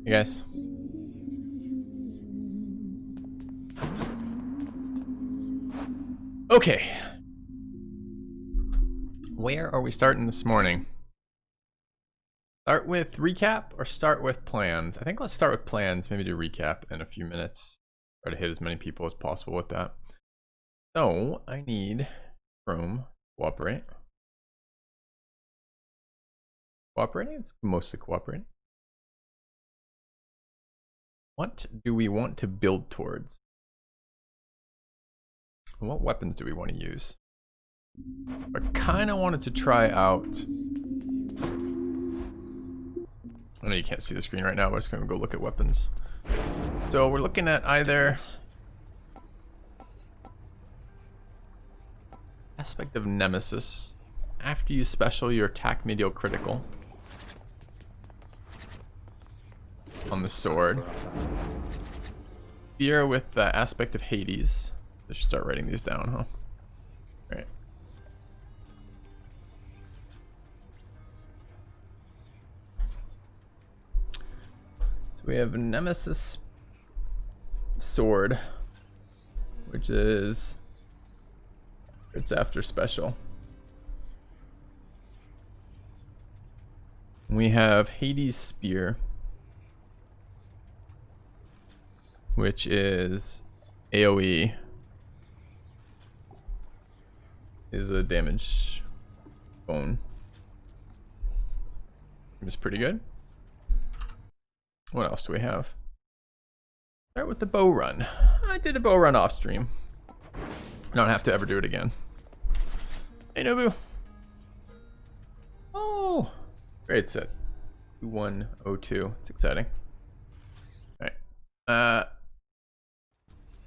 Hey guys. Okay. Where are we starting this morning? Start with recap or start with plans? I think let's start with plans, maybe do recap in a few minutes. Try to hit as many people as possible with that. So I need Chrome cooperate. Cooperating? It's mostly cooperating. What do we want to build towards? What weapons do we want to use? I kind of wanted to try out. I know you can't see the screen right now, but I'm just going to go look at weapons. So we're looking at either aspect of Nemesis. After you special, your attack may deal critical on the sword. Fear with the aspect of Hades. I should start writing these down, huh? Alright. So we have Nemesis sword, which is it's after special. We have Hades spear, which is AoE, is a damage bone. It's pretty good. What else do we have? Start with the bow run. I did a bow run off stream. I don't have to ever do it again. Hey Nobu. Oh, great set. 2102. It's exciting. Alright.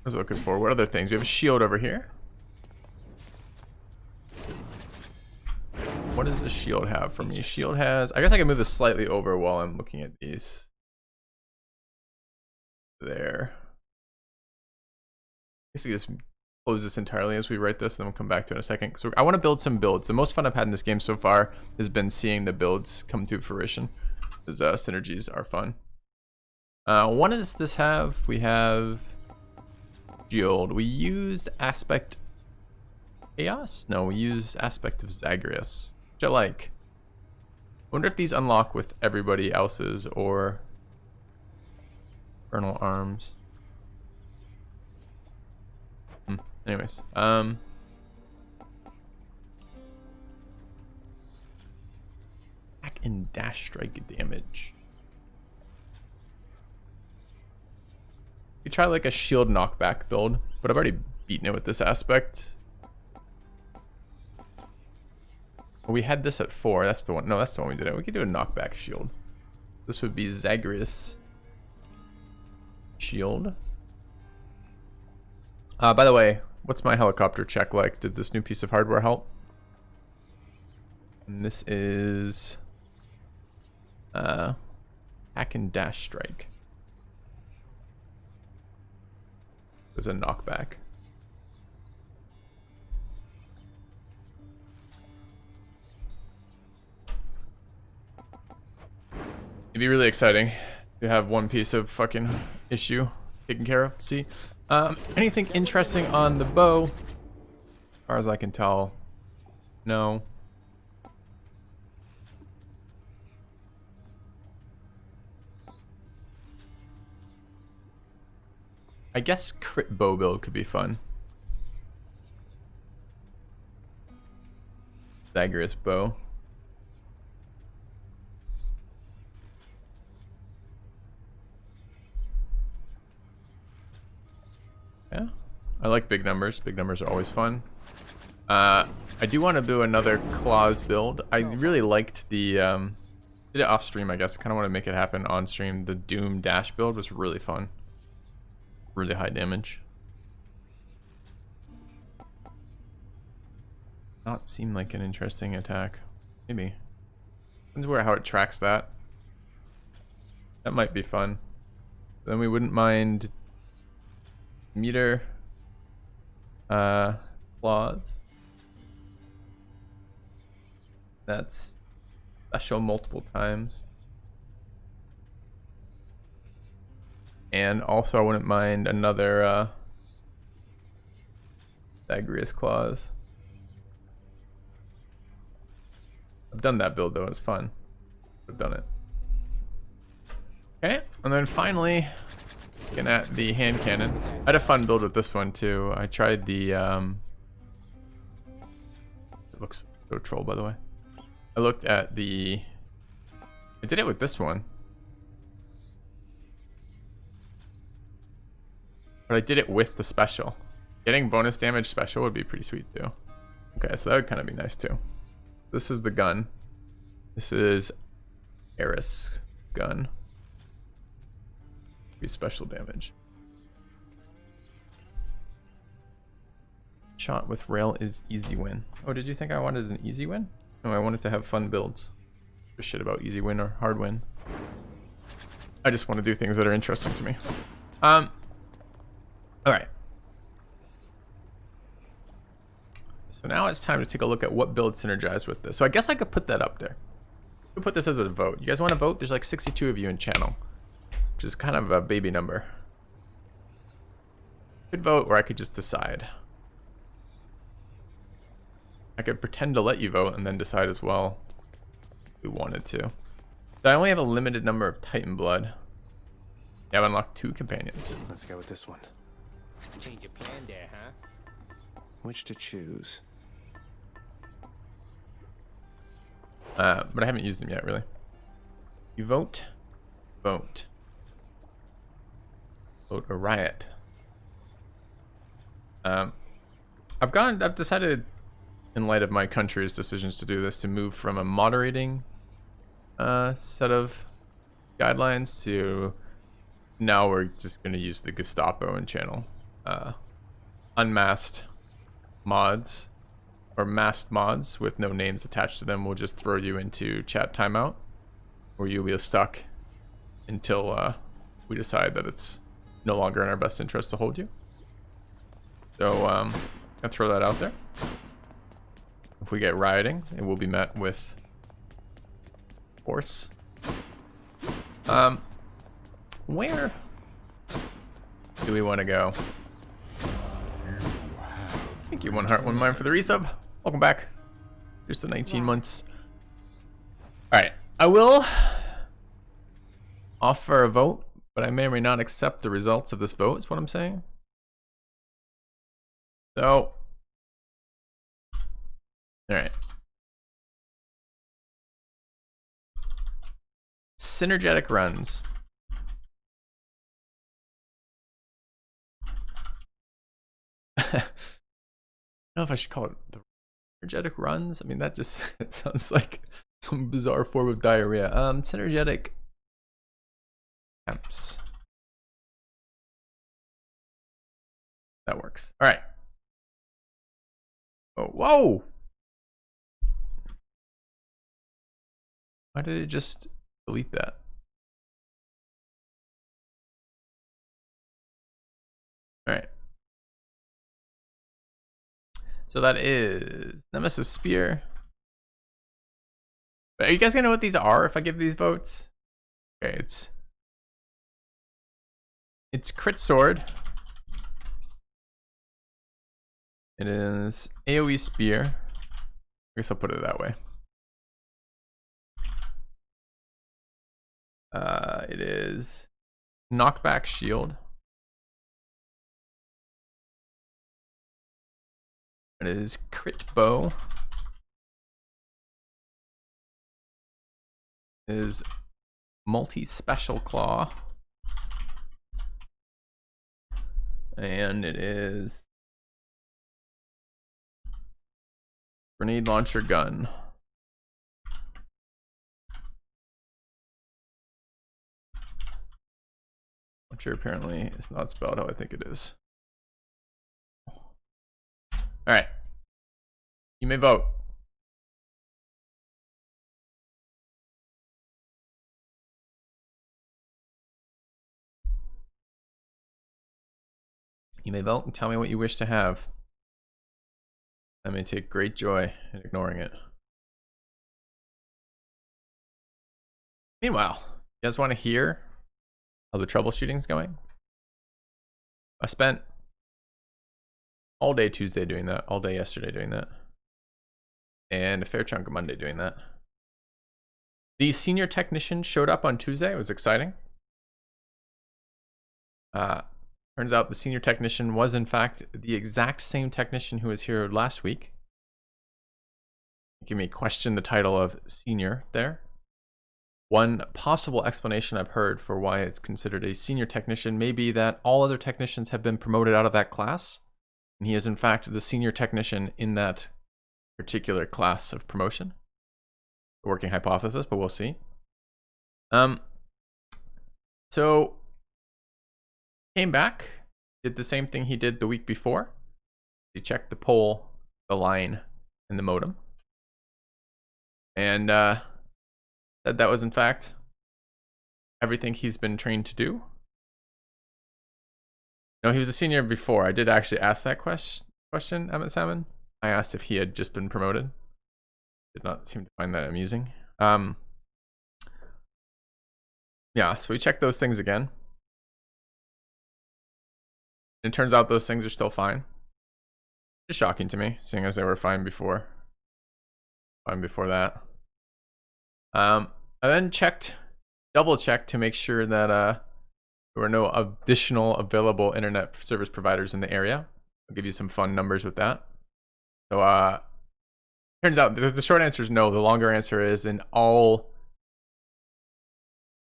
I was looking for what other things? We have a shield over here. What does the shield have for me? Shield has, I guess I can move this slightly over while I'm looking at these. There. I guess I just close this entirely as we write this, and then we'll come back to it in a second. So I want to build some builds. The most fun I've had in this game so far has been seeing the builds come to fruition, because synergies are fun. What does this have? We have shield. We used aspect chaos? No, we used aspect of Zagreus, which I like. I wonder if these unlock with everybody else's or Infernal Arms. Anyways, attack and dash strike damage. You try like a shield knockback build, but I've already beaten it with this aspect. We had this at 4. That's the one. No, that's the one we did it. We could do a knockback shield. This would be Zagreus shield. By the way, what's my helicopter check like? Did this new piece of hardware help? And this is hack and dash strike. It was a knockback. It'd be really exciting to have one piece of fucking issue taken care of. Let's see. Anything interesting on the bow? As far as I can tell, no. I guess crit bow build could be fun. Zagreus bow. Yeah, I like big numbers. Big numbers are always fun. I do want to do another claws build. I really liked the did it off stream, I guess. I kind of want to make it happen on stream. The Doom dash build was really fun. Really high damage. Not seem like an interesting attack. Maybe. Depends where how it tracks that. That might be fun. Then we wouldn't mind meter claws. That's special multiple times. And also I wouldn't mind another Zagreus Claws. I've done that build though, it's fun. I've done it. Okay, and then finally, looking at the hand cannon. I had a fun build with this one too. I tried the it looks so troll by the way. I looked at the I did it with this one. But I did it with the special. Getting bonus damage special would be pretty sweet too. Okay, so that would kind of be nice too. This is the gun. This is Eris gun. Be special damage. Shot with rail is easy win. Oh, did you think I wanted an easy win? No, I wanted to have fun builds. Give a shit about easy win or hard win. I just want to do things that are interesting to me. All right. So now it's time to take a look at what builds synergize with this. So I guess I could put that up there. I could put this as a vote. You guys want to vote? There's like 62 of you in channel, which is kind of a baby number. I could vote, or I could just decide. I could pretend to let you vote and then decide as well if we wanted to. So I only have a limited number of Titan blood. Yeah, I've unlocked 2 companions. Let's go with this one. Change your plan there, huh? Which to choose? But I haven't used them yet, really. You vote. Vote. Vote a riot. I've decided, in light of my country's decisions to do this, to move from a moderating set of guidelines to now we're just going to use the Gestapo in channel. Unmasked mods or masked mods with no names attached to them will just throw you into chat timeout, where you'll be stuck until we decide that it's no longer in our best interest to hold you. So I'll throw that out there. If we get rioting, it will be met with force. Where do we want to go? Thank you, 1 heart, 1 mind for the resub. Welcome back. Here's the 19 months. Alright, I will offer a vote, but I may or may not accept the results of this vote, is what I'm saying. So, alright. Synergetic runs. I don't know if I should call it the synergetic runs. I mean, that just it sounds like some bizarre form of diarrhea. Synergetic attempts. That works. All right. Oh, whoa! Why did it just delete that? All right. So that is Nemesis Spear. But are you guys gonna know what these are if I give these votes? Okay, it's Crit Sword. It is AoE Spear. I guess I'll put it that way. It is Knockback Shield. It is Crit Bow. It is Multi-Special Claw. And it is Grenade Launcher Gun. Launcher apparently is not spelled how I think it is. All right, you may vote. You may vote and tell me what you wish to have. I may take great joy in ignoring it. Meanwhile, you guys want to hear how the troubleshooting's going? I spent all day Tuesday doing that, all day yesterday doing that, and a fair chunk of Monday doing that. The senior technician showed up on Tuesday. It was exciting. Turns out the senior technician was in fact the exact same technician who was here last week. Give me question the title of senior there. One possible explanation I've heard for why it's considered a senior technician may be that all other technicians have been promoted out of that class, and he is in fact the senior technician in that particular class of promotion. A working hypothesis, but we'll see. So came back, did the same thing he did the week before. He checked the pole, the line, and the modem, and said that was in fact everything he's been trained to do. No, he was a senior before. I did actually ask that question, Emmett Salmon. I asked if he had just been promoted. Did not seem to find that amusing. Yeah, so we checked those things again. And it turns out those things are still fine. It's shocking to me, seeing as they were fine before. Fine before that. I then double checked to make sure that there were no additional available internet service providers in the area. I'll give you some fun numbers with that. So turns out the short answer is no. The longer answer is in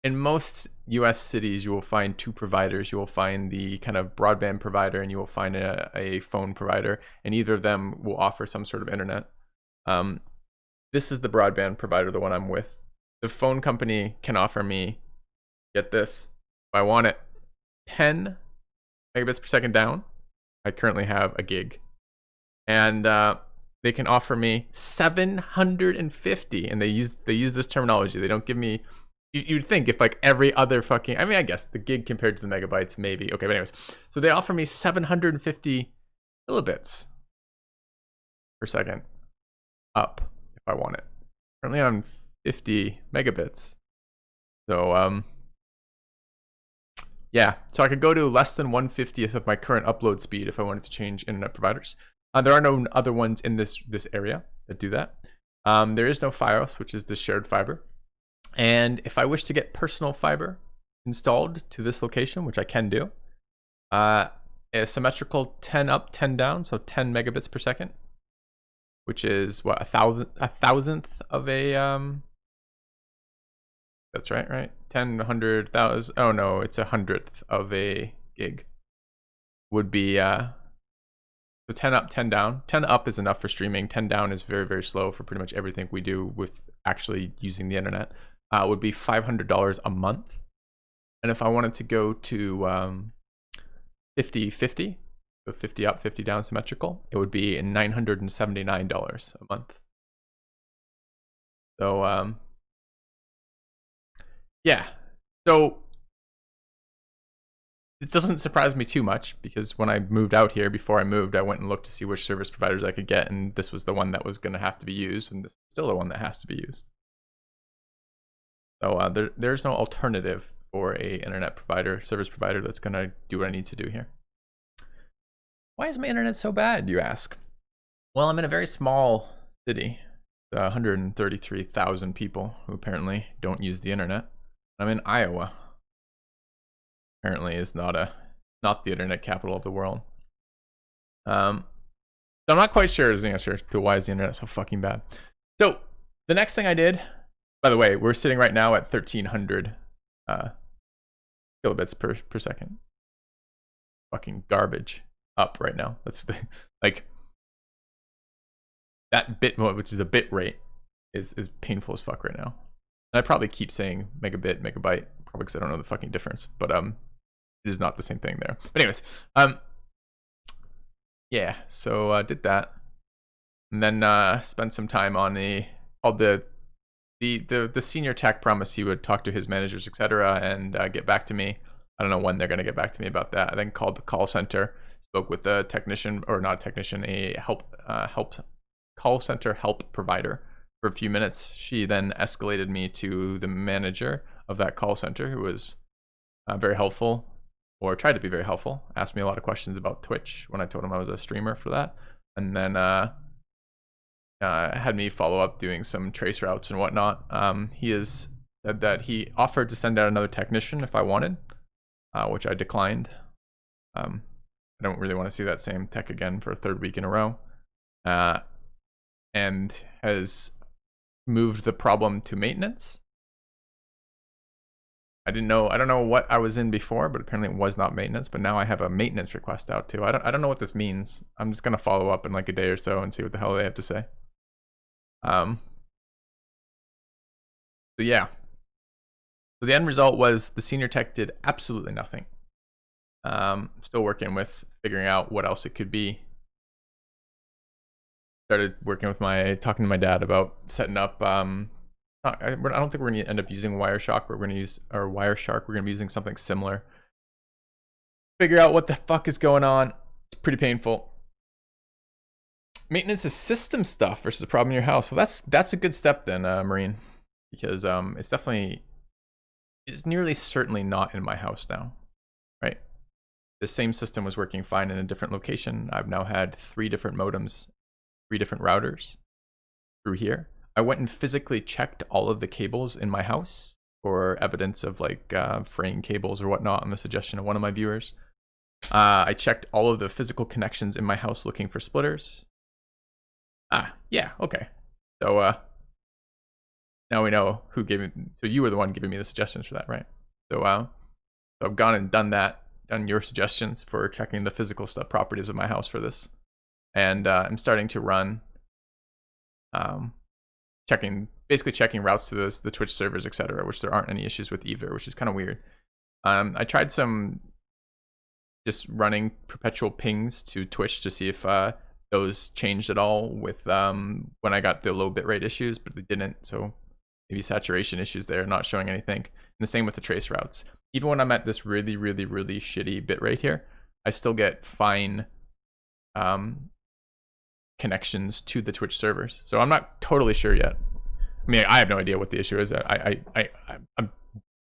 most US cities you will find two providers. You will find the kind of broadband provider and you will find a phone provider, and either of them will offer some sort of internet. This is the broadband provider, the one I'm with. The phone company can offer me, get this, if I want it, 10 megabits per second down. I currently have a gig. And they can offer me 750, and they use this terminology. They don't give me, you'd think if like every other fucking, I mean, I guess the gig compared to the megabytes, maybe. Okay, but anyways, so they offer me 750 kilobits per second up if I want it. Currently on 50 megabits. So yeah, so I could go to less than 1/50th of my current upload speed if I wanted to change internet providers. There are no other ones in this area that do that. There is no Fios, which is the shared fiber. And if I wish to get personal fiber installed to this location, which I can do, a symmetrical 10 up, 10 down, so 10 megabits per second, which is what, a thousandth of a that's right 10, 100, 1,000. Oh no, it's 100th of a gig would be so 10 up, 10 down. 10 up is enough for streaming. 10 down is very, very slow for pretty much everything we do with actually using the internet. Would be $500 a month. And if I wanted to go to 50/50, so 50 up, 50 down symmetrical, it would be $979 a month. So yeah, so it doesn't surprise me too much, because when I moved out here, before I moved, I went and looked to see which service providers I could get, and this was the one that was going to have to be used, and this is still the one that has to be used. So there's no alternative for a internet provider, service provider that's going to do what I need to do here. Why is my internet so bad, you ask? Well, I'm in a very small city, 133,000 people who apparently don't use the internet. I'm in Iowa. Apparently is not the internet capital of the world. So I'm not quite sure is the answer to why is the internet so fucking bad. So the next thing I did, by the way, we're sitting right now at 1,300 kilobits per second. Fucking garbage up right now. That's like that bit, which is a bit rate, is painful as fuck right now. And I probably keep saying megabit, megabyte, probably because I don't know the fucking difference, but it is not the same thing there. But anyways, yeah, so did that, and then spent some time on the senior tech promised he would talk to his managers, etc., and get back to me. I don't know when they're going to get back to me about that. I then called the call center, spoke with the technician, or not a technician, a call center help provider for a few minutes. She then escalated me to the manager of that call center, who was very helpful, or tried to be very helpful. Asked me a lot of questions about Twitch when I told him I was a streamer for that, and then had me follow up doing some trace routes and whatnot. He has said that he offered to send out another technician if I wanted, which I declined. I don't really want to see that same tech again for a third week in a row, and has moved the problem to maintenance. I don't know what I was in before, but apparently it was not maintenance. But now I have a maintenance request out too. I don't know what this means. I'm just gonna follow up in like a day or so and see what the hell they have to say. So yeah. So the end result was the senior tech did absolutely nothing. Still working with figuring out what else it could be. Started working with talking to my dad about setting up. I don't think we're going to end up using Wireshark. We're going to use Wireshark. We're going to be using something similar. Figure out what the fuck is going on. It's pretty painful. Maintenance is system stuff versus a problem in your house. Well, that's a good step then, Marine, because it's nearly certainly not in my house now, right? The same system was working fine in a different location. I've now had 3 different modems, 3 different routers through here. I went and physically checked all of the cables in my house for evidence of like fraying cables or whatnot on the suggestion of one of my viewers. I checked all of the physical connections in my house looking for splitters. Yeah, okay. So now we know who gave me, so you were the one giving me the suggestions for that, right? So I've gone and done your suggestions for checking the physical stuff properties of my house for this. And I'm starting to run basically checking routes to the Twitch servers, etc., which there aren't any issues with either, which is kind of weird. I tried just running perpetual pings to Twitch to see if those changed at all with when I got the low bitrate issues, but they didn't. So maybe saturation issues there, not showing anything. And the same with the trace routes. Even when I'm at this really, really, really shitty bitrate here, I still get fine connections to the Twitch servers. So I'm not totally sure yet. I mean, I have no idea what the issue is. I'm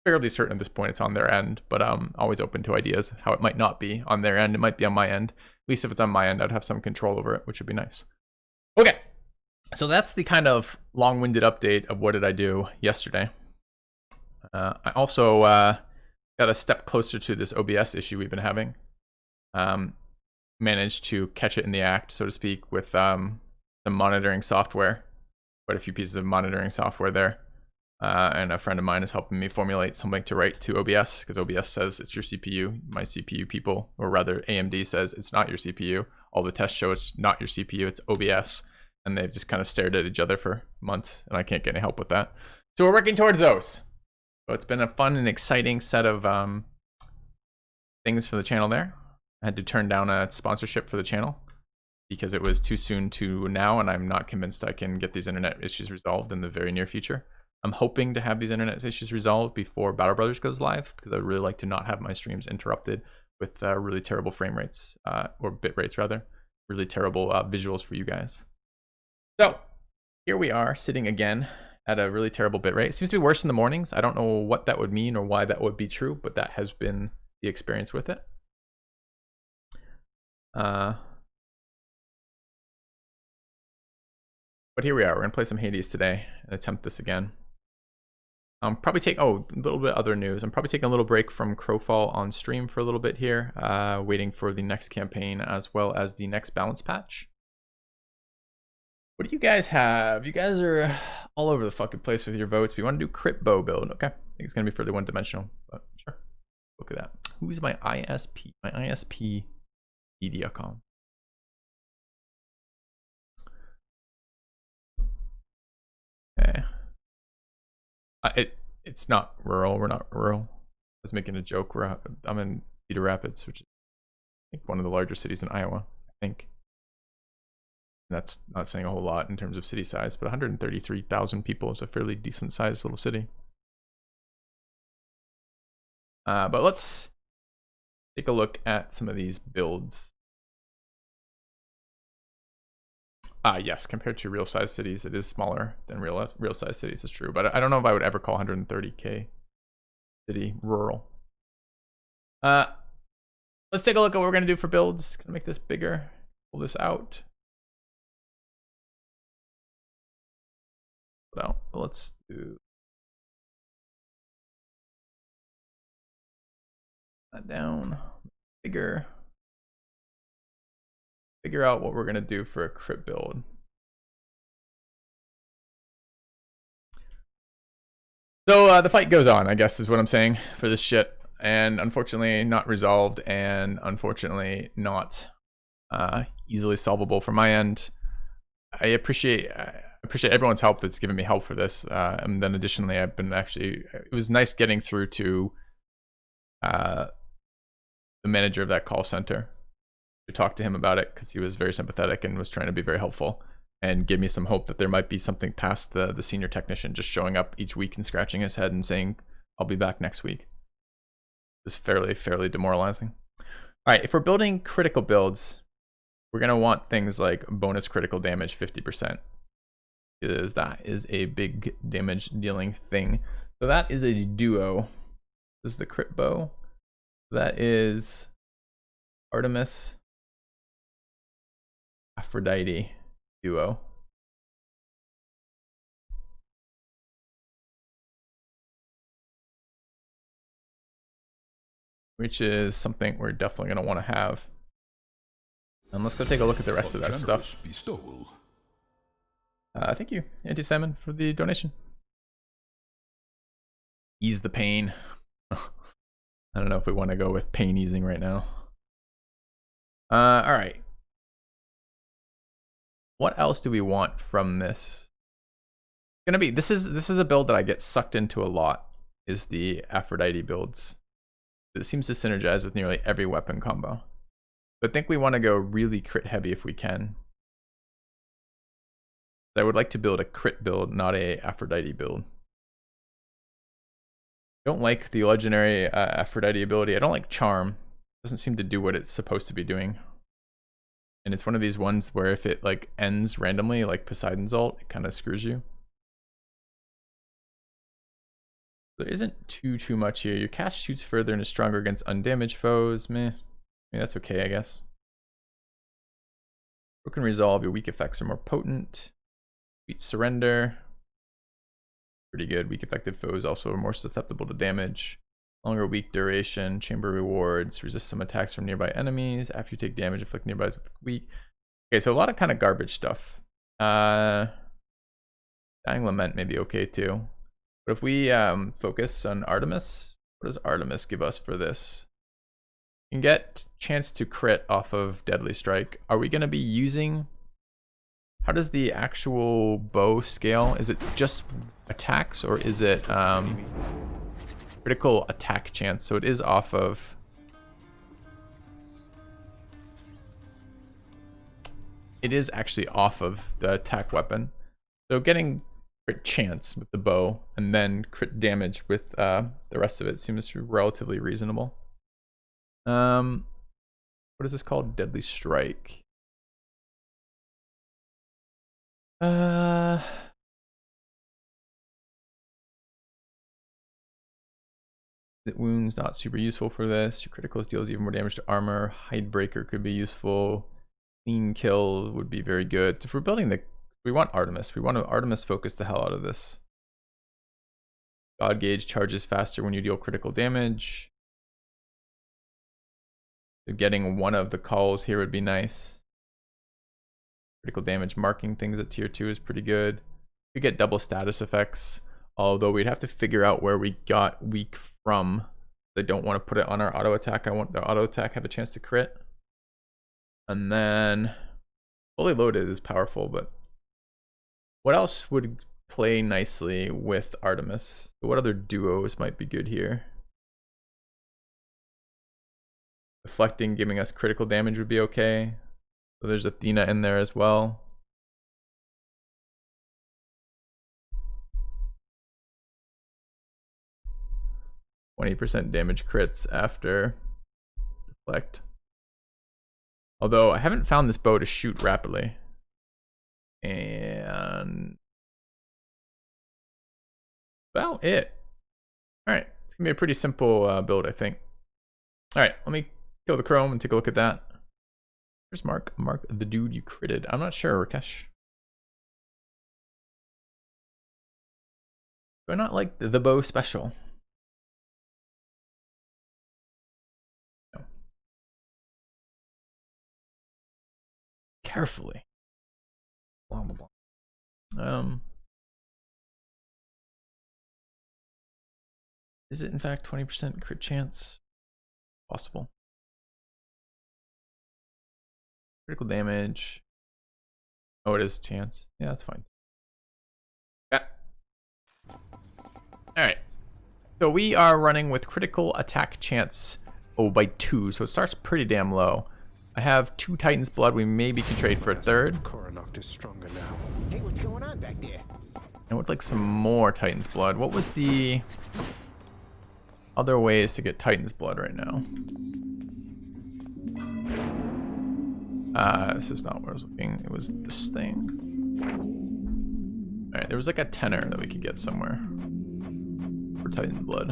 fairly certain at this point it's on their end, but I'm always open to ideas how it might not be on their end. It might be on my end. At least if it's on my end, I'd have some control over it, which would be nice. Okay, so that's the kind of long-winded update of what did I do yesterday. I also got a step closer to this OBS issue we've been having. Managed to catch it in the act, so to speak, with some monitoring software. Quite a few pieces of monitoring software there. And a friend of mine is helping me formulate something to write to OBS, because OBS says it's your CPU. My CPU people, or rather AMD says it's not your CPU. All the tests show it's not your CPU, it's OBS. And they've just kind of stared at each other for months, and I can't get any help with that. So we're working towards those. So it's been a fun and exciting set of things for the channel there. I had to turn down a sponsorship for the channel because it was too soon to now, and I'm not convinced I can get these internet issues resolved in the very near future. I'm hoping to have these internet issues resolved before Battle Brothers goes live, because I'd really like to not have my streams interrupted with really terrible frame rates, or bit rates rather, really terrible visuals for you guys. So here we are sitting again at a really terrible bit rate. It seems to be worse in the mornings. I don't know what that would mean or why that would be true, but that has been the experience with it. But here we are. We're gonna play some Hades today and attempt this again. Probably take a little bit of other news. I'm probably taking a little break from Crowfall on stream for a little bit here, waiting for the next campaign as well as the next balance patch. What do you guys have? You guys are all over the fucking place with your votes. We want to do crit bow build. Okay, I think it's gonna be fairly one-dimensional, but sure. Look at that. Who's my ISP? My ISP. Mediacom. Okay. It's not rural. We're not rural. I was making a joke. I'm in Cedar Rapids, which is I think one of the larger cities in Iowa. I think. That's not saying a whole lot in terms of city size, but 133,000 people is a fairly decent sized little city. But let's take a look at some of these builds. Yes, compared to real size cities, it is smaller than real size cities, is true. But I don't know if I would ever call 130K city rural. let's take a look at what we're gonna do for builds. Gonna make this bigger. Pull this out. Well, let's do that down. Bigger. Figure out what we're gonna do for a crit build. So the fight goes on, I guess is what I'm saying for this shit. And unfortunately not resolved, and unfortunately not easily solvable from my end. I appreciate everyone's help that's given me help for this. And then additionally, I've been it was nice getting through to the manager of that call center to talk to him about it, because he was very sympathetic and was trying to be very helpful and give me some hope that there might be something past the senior technician just showing up each week and scratching his head and saying, I'll be back next week. It was fairly demoralizing. All right, if we're building critical builds, we're going to want things like bonus critical damage 50%, because that is a big damage dealing thing. So that is a duo. This is the crit bow. That is Artemis Aphrodite duo. Which is something we're definitely going to want to have. And let's go take a look at the rest of that stuff. Thank you, Anti-Salmon, for the donation. Ease the pain. I don't know if we want to go with pain easing right now. All right. What else do we want from this? Gonna be this is a build that I get sucked into a lot. Is the Aphrodite builds. It seems to synergize with nearly every weapon combo. But I think we want to go really crit heavy if we can. I would like to build a crit build, not a Aphrodite build. I don't like the legendary Aphrodite ability. I don't like Charm. It doesn't seem to do what it's supposed to be doing. And it's one of these ones where if it like ends randomly, like Poseidon's ult, it kind of screws you. There isn't too much here. Your cast shoots further and is stronger against undamaged foes. Meh. I mean, that's okay, I guess. Broken Resolve, your weak effects are more potent. Sweet Surrender. Pretty good. Weak affected foes also are more susceptible to damage. Longer weak duration. Chamber rewards. Resist some attacks from nearby enemies. After you take damage, afflict nearby with weak. Okay, so a lot of kind of garbage stuff. Dying Lament may be okay too. But if we focus on Artemis, what does Artemis give us for this? You can get chance to crit off of Deadly Strike. Are we going to be using... How does the actual bow scale? Is it just attacks, or is it critical attack chance? So it is off of... It is actually off of the attack weapon. So getting crit chance with the bow and then crit damage with the rest of it seems relatively reasonable. What is this called? Deadly Strike. It wounds not super useful for this. Your criticals deals even more damage to armor. Hidebreaker could be useful. Clean kill would be very good. So if we're building the, we want Artemis. We want to Artemis focus the hell out of this. God Gauge charges faster when you deal critical damage. So getting one of the calls here would be nice. Critical damage marking things at tier 2 is pretty good. We get double status effects, although we'd have to figure out where we got weak from. I don't want to put it on our auto attack. I want the auto attack have a chance to crit. And then fully loaded is powerful, but what else would play nicely with Artemis? What other duos might be good here? Deflecting, giving us critical damage would be okay. So there's Athena in there as well. %20 damage crits after deflect. Although I haven't found this bow to shoot rapidly. And about it. Alright, it's gonna be a pretty simple build, I think. Alright, let me Kill the chrome and take a look at that. Here's Mark. Mark, the dude you critted. I'm not sure, Rakesh. Do I not like the bow special? No. Carefully. Blah, blah, blah. Is it in fact 20% crit chance? Possible. Critical damage. Oh, it is chance. Yeah, that's fine. Yeah. Alright. So we are running with critical attack chance by 2, so it starts pretty damn low. I have 2 Titan's Blood. We maybe can trade for a third. Coronoct is stronger now. Hey, what's going on back there? I would like some more Titan's Blood. What was the other ways to get Titan's Blood right now? This is not what I was looking. It was this thing. Alright, there was like a tenner that we could get somewhere for Titan's Blood.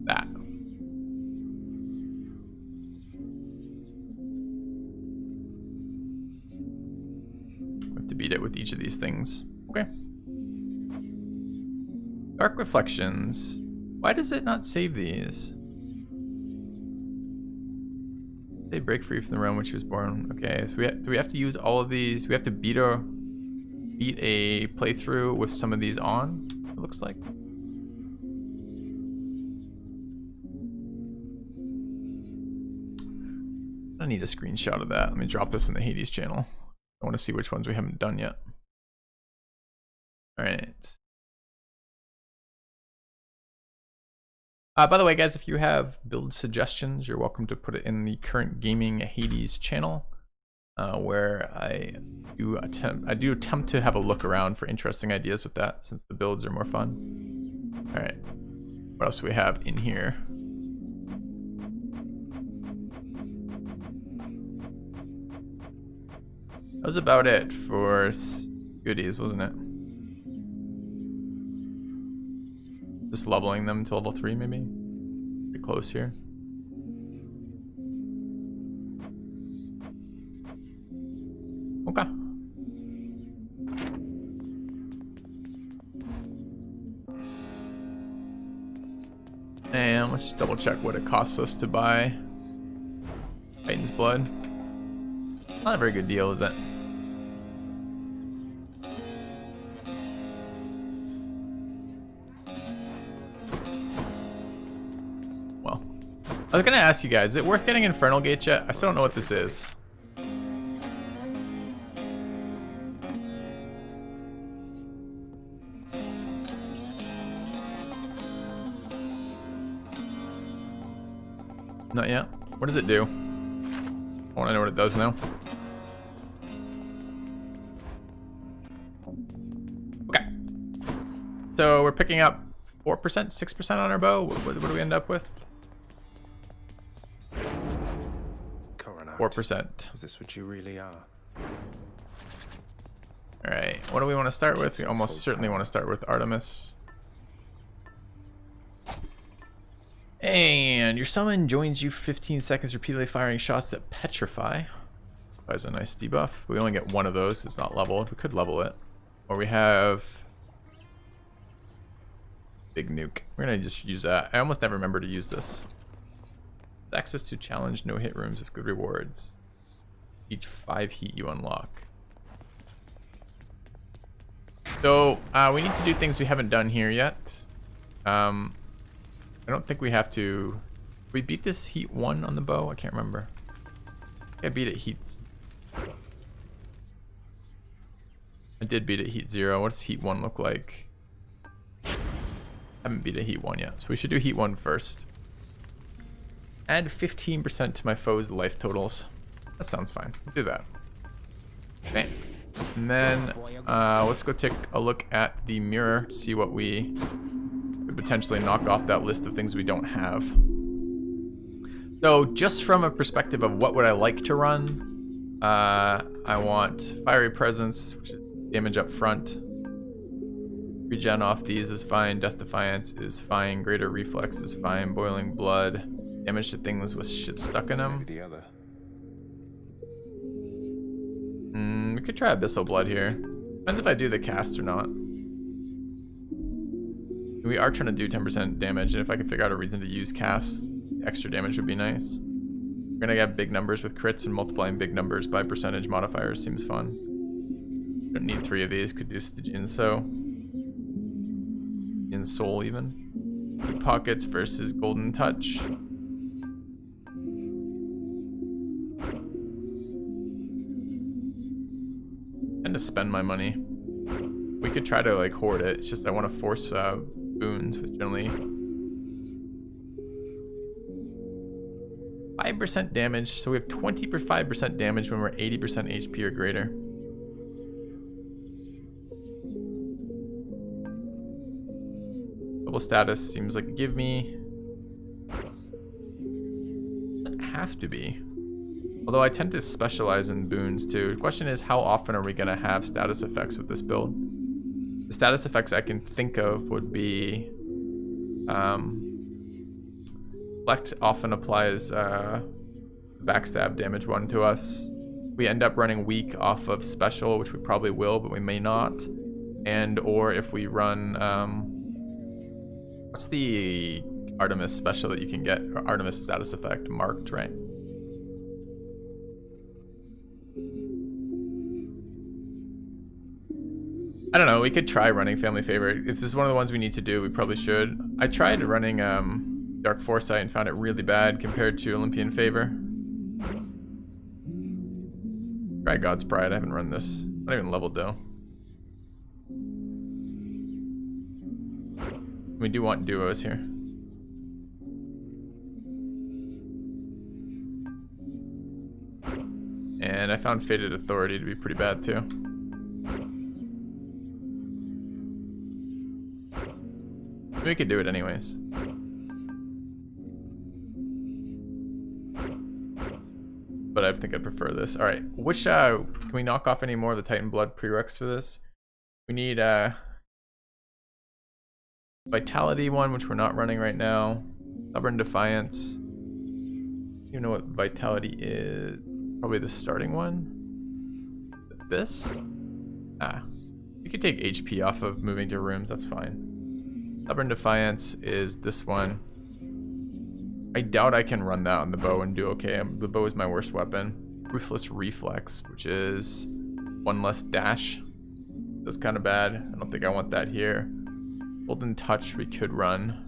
That. We have to beat it with each of these things. Okay. Dark Reflections. Why does it not save these? They break free from the realm which he was born. Okay, so do we have to use all of these? We have to beat a playthrough with some of these on, it looks like. I need a screenshot of that. Let me drop this in the Hades channel. I want to see which ones we haven't done yet. Alright. By the way, guys, if you have build suggestions, you're welcome to put it in the Current Gaming Hades channel, where I do attempt to have a look around for interesting ideas with that, since the builds are more fun. All right, what else do we have in here? That was about it for goodies, wasn't it? Just leveling them to level 3, maybe? Pretty close here. Okay. And let's just double check what it costs us to buy Titan's Blood. Not a very good deal, is it? I was gonna ask you guys, is it worth getting Infernal Gate yet? I still don't know what this is. Not yet. What does it do? I want to know what it does now. Okay. So we're picking up 4%, 6% on our bow. What do we end up with? 4%. Is this what you really are? Alright, what do we want to start with? We almost certainly want to start with Artemis. And your summon joins you for 15 seconds, repeatedly firing shots that petrify. That's a nice debuff. We only get one of those. It's not leveled. We could level it. Or we have Big Nuke. We're going to just use that. I almost never remember to use this. Access to challenge no hit rooms with good rewards. Each 5 heat you unlock. So we need to do things we haven't done here yet. I don't think we have to. We beat this heat 1 on the bow. I can't remember. I beat it heats. I did beat it heat 0. What does heat 1 look like? I haven't beat a heat 1 yet, so we should do heat 1 first. Add 15% to my foe's life totals. That sounds fine. We'll do that. Okay. And then let's go take a look at the mirror to see what we could potentially knock off that list of things we don't have. So just from a perspective of what would I like to run, I want Fiery Presence, which is damage up front. Regen off these is fine. Death Defiance is fine. Greater Reflex is fine. Boiling Blood. Damage to things with shit stuck in them. Maybe the other. We could try Abyssal Blood here. Depends if I do the cast or not. We are trying to do 10% damage, and if I could figure out a reason to use cast, extra damage would be nice. We're gonna get big numbers with crits, and multiplying big numbers by percentage modifiers seems fun. Don't need 3 of these. Could do Stygian So. In Soul even. Deep Pockets versus Golden Touch. And to spend my money. We could try to like hoard it. It's just I want to force boons with generally 5% damage. So we have 25% damage when we're 80% HP or greater. Double status seems like a give me. Doesn't have to be. Although I tend to specialize in boons too. The question is, how often are we going to have status effects with this build? The status effects I can think of would be Select often applies backstab damage 1 to us. We end up running weak off of special, which we probably will, but we may not. And or if we run what's the Artemis special that you can get, or Artemis status effect? Marked, right? I don't know, we could try running Family Favorite. If this is one of the ones we need to do, we probably should. I tried running Dark Foresight and found it really bad compared to Olympian Favor. Try God's Pride, I haven't run this. Not even leveled though. We do want duos here. And I found Fated Authority to be pretty bad too. We could do it anyways. But I think I'd prefer this. Alright, which can we knock off any more of the Titan Blood prereqs for this? We need Vitality one, which we're not running right now. Stubborn Defiance. You know what Vitality is? Probably the starting one. This? You could take HP off of moving to rooms, that's fine. Stubborn Defiance is this one. I doubt I can run that on the bow and do okay. The bow is my worst weapon. Ruthless Reflex, which is 1 less dash. That's kind of bad. I don't think I want that here. Golden Touch we could run.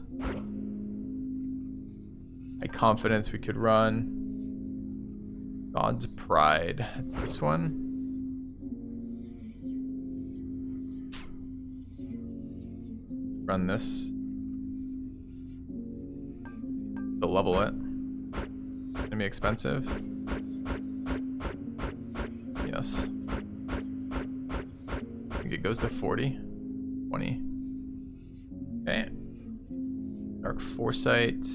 High Confidence we could run. God's Pride. That's this one. Run this. To level it. Gonna be expensive. Yes. I think it goes to 40. 20. Okay. Dark Foresight.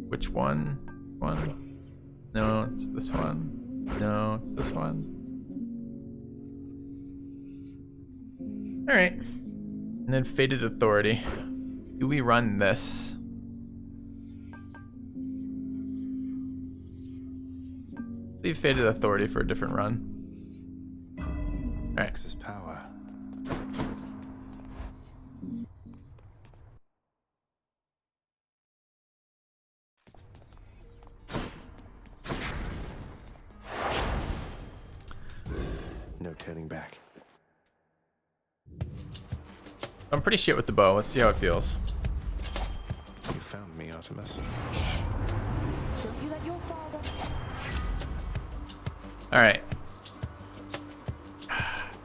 Which one? One? No, it's this one. No, it's this one. Alright. And then Fated Authority. Do we run this? Leave Fated Authority for a different run. Alright. Axis power. No turning back. I'm pretty shit with the bow. Let's see how it feels. You found me, Artemis. Don't you let your father. Alright.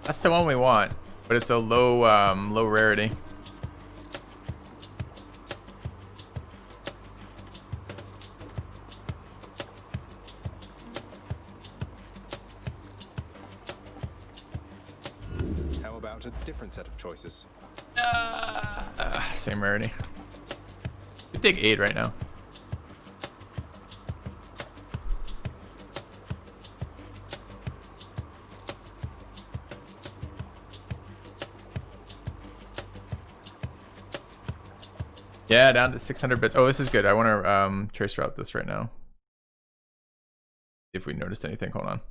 That's the one we want, but it's a low low rarity. How about a different set of choices? Same rarity. We take 8 right now. Yeah, down to 600 bits. Oh, this is good. I want to trace route this right now. If we noticed anything, hold on.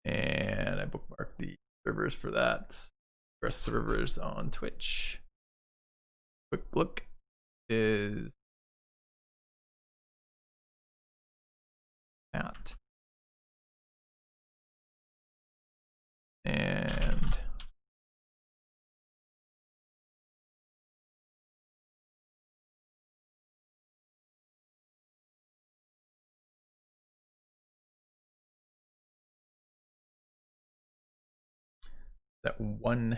And I bookmarked the servers for that. Press servers on Twitch. Quick look is that. And that 1K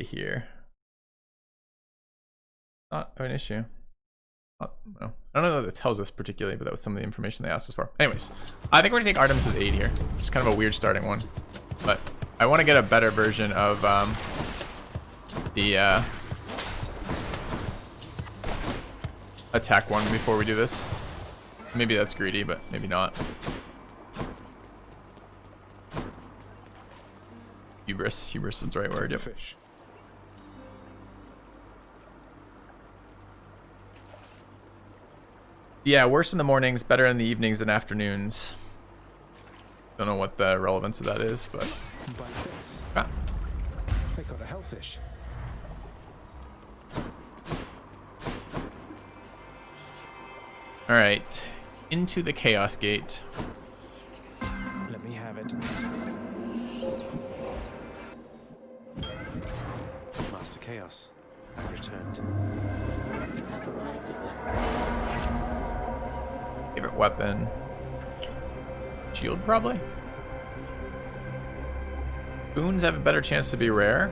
here. Not an issue. No. I don't know that it tells us particularly, but that was some of the information they asked us for. Anyways, I think we're gonna take Artemis' 8 here. Just kind of a weird starting one. But I want to get a better version of the attack one before we do this. Maybe that's greedy, but maybe not. Hubris. Hubris is the right word. Yep. Fish. Yeah, worse in the mornings, better in the evenings and afternoons. Don't know what the relevance of that is, but... Bite this. Ah. They got a hellfish. Alright. Into the Chaos Gate. Let me have it. Master Chaos, I've returned. Favorite weapon. Shield, probably. Boons have a better chance to be rare.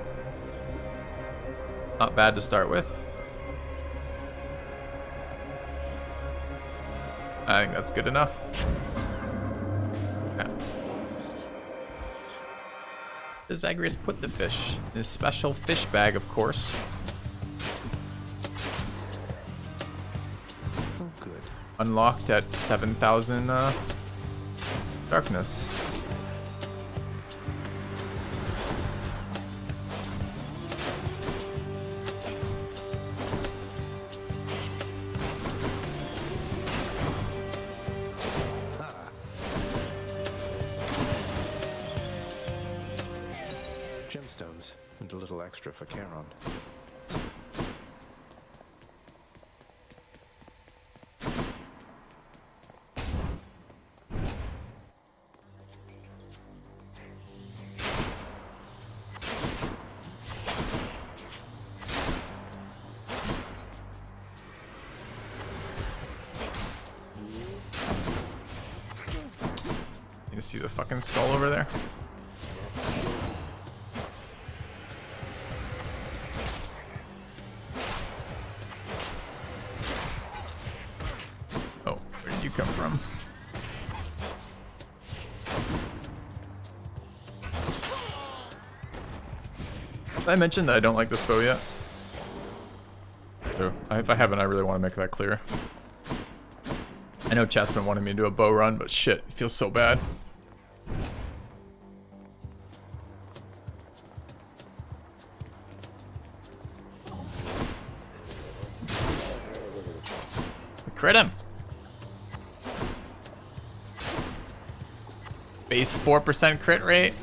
Not bad to start with. I think that's good enough. Okay. Does Zagreus put the fish in his special fish bag, of course. Oh, good. Unlocked at 7,000 darkness. Gemstones and a little extra for Charon. You see the fucking skull over there? Oh, where did you come from? Did I mention that I don't like this bow yet? So, if I haven't, I really want to make that clear. I know chat's been wanting me to do a bow run, but shit, it feels so bad. Crit him! Base 4% crit rate.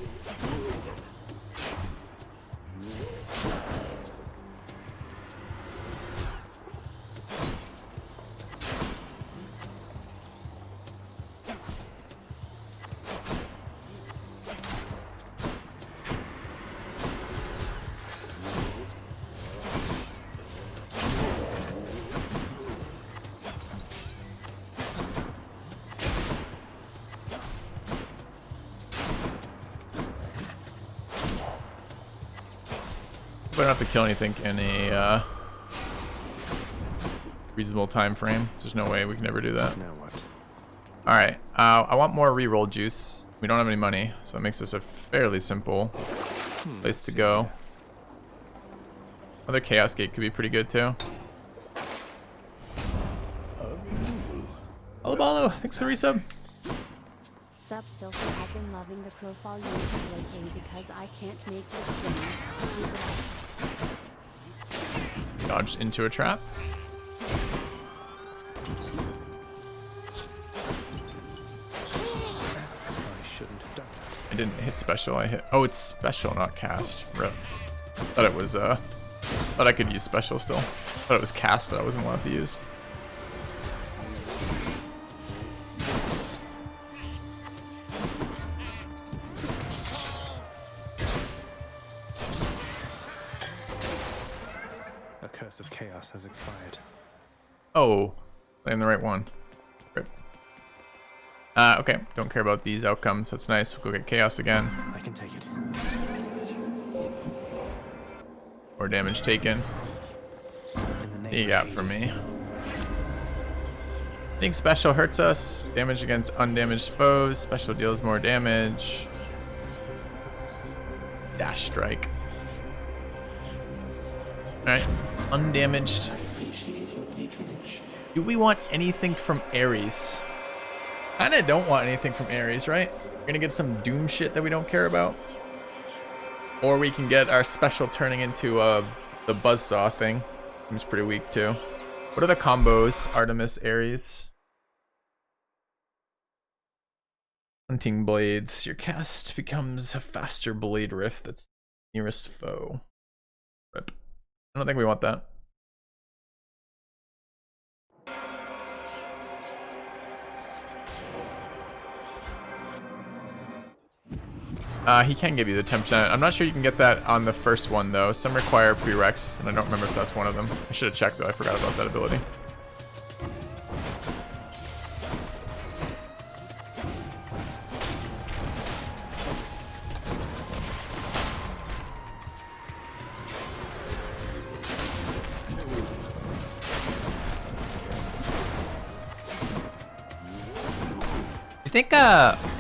We don't have to kill anything in a reasonable time frame. So there's no way we can ever do that. Now what? All right, I want more reroll juice. We don't have any money, so it makes this a fairly simple place to go. Another Chaos Gate could be pretty good too. Hello, Balo. Thanks for the resub. Sup, Filthy, I've been loving the profile YouTube lately because I can't make the streams. Keep it up. Dodged into a trap. I shouldn't have done that. I didn't hit special, I hit... Oh, it's special, not cast. Rip. Thought it was, thought I could use special still. Thought it was cast that I wasn't allowed to use. A curse of chaos has expired. Oh, playing the right one. Rip. Okay, don't care about these outcomes. That's nice. We'll go get chaos again. I can take it. More damage taken. In the name What do you of got for Hades. me? I think special hurts us. Damage against undamaged foes. Special deals more damage. Dash strike. Alright. Undamaged. Do we want anything from Ares? Kinda don't want anything from Ares, right? We're gonna get some Doom shit that we don't care about. Or we can get our special turning into the buzzsaw thing. Seems pretty weak too. What are the combos? Artemis, Ares. Hunting blades. Your cast becomes a faster blade rift that's nearest foe. Rip. I don't think we want that. He can give you the 10%. I'm not sure you can get that on the first one though. Some require prereqs, and I don't remember if that's one of them. I should have checked though. I forgot about that ability. I think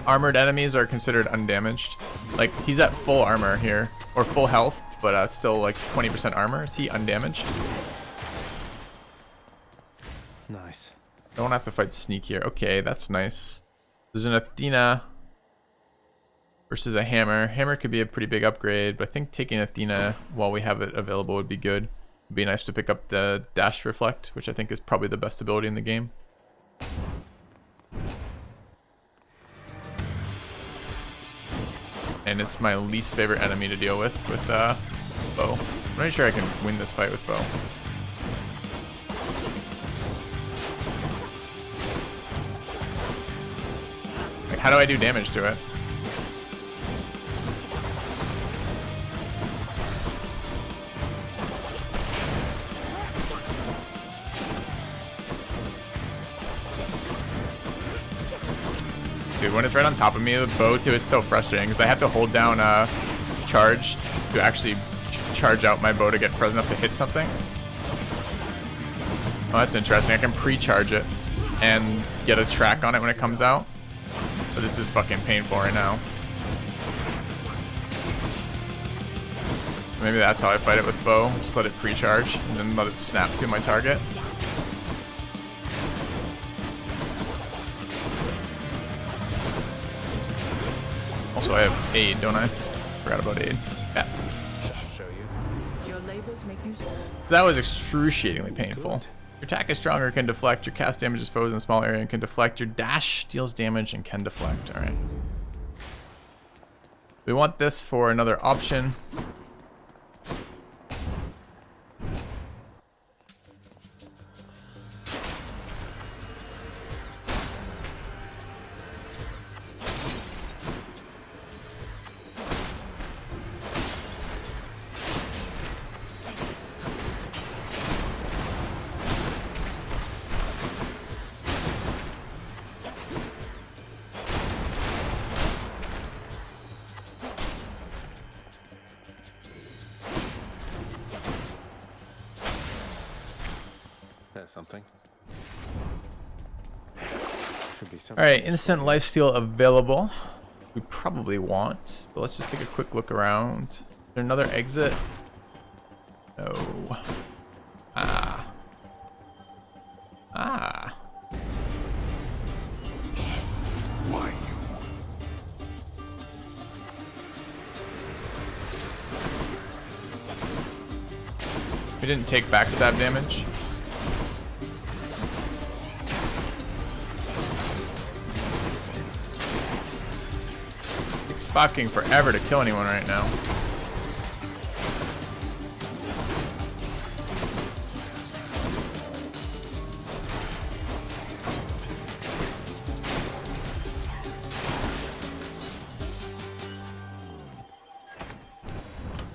armored enemies are considered undamaged. Like, he's at full armor here, or full health, but still like 20% armor. Is he undamaged? Nice. Don't have to fight sneak here. Okay, that's nice. There's an Athena versus a hammer. Hammer could be a pretty big upgrade, but I think taking Athena while we have it available would be good. It'd be nice to pick up the dash reflect, which I think is probably the best ability in the game. And it's my least favorite enemy to deal with bow. I'm not sure I can win this fight with bow. Like, how do I do damage to it? Dude, when it's right on top of me, the bow too is so frustrating because I have to hold down charge to actually charge out my bow to get present enough to hit something. Oh, that's interesting. I can pre-charge it and get a track on it when it comes out. But this is fucking painful right now. Maybe that's how I fight it with bow. Just let it pre-charge and then let it snap to my target. Also, I have aid, don't I? Forgot about aid. Yeah. I'll show you. Your labors make you So that was excruciatingly painful. Good. Your attack is stronger, can deflect. Your cast damages foes in a small area and can deflect. Your dash deals damage and can deflect. Alright. We want this for another option. There's something. Should be something. Alright, instant lifesteal available. We probably want, but let's just take a quick look around. Is there another exit? No. Ah. Ah. Why? We didn't take backstab damage. It's fucking forever to kill anyone right now.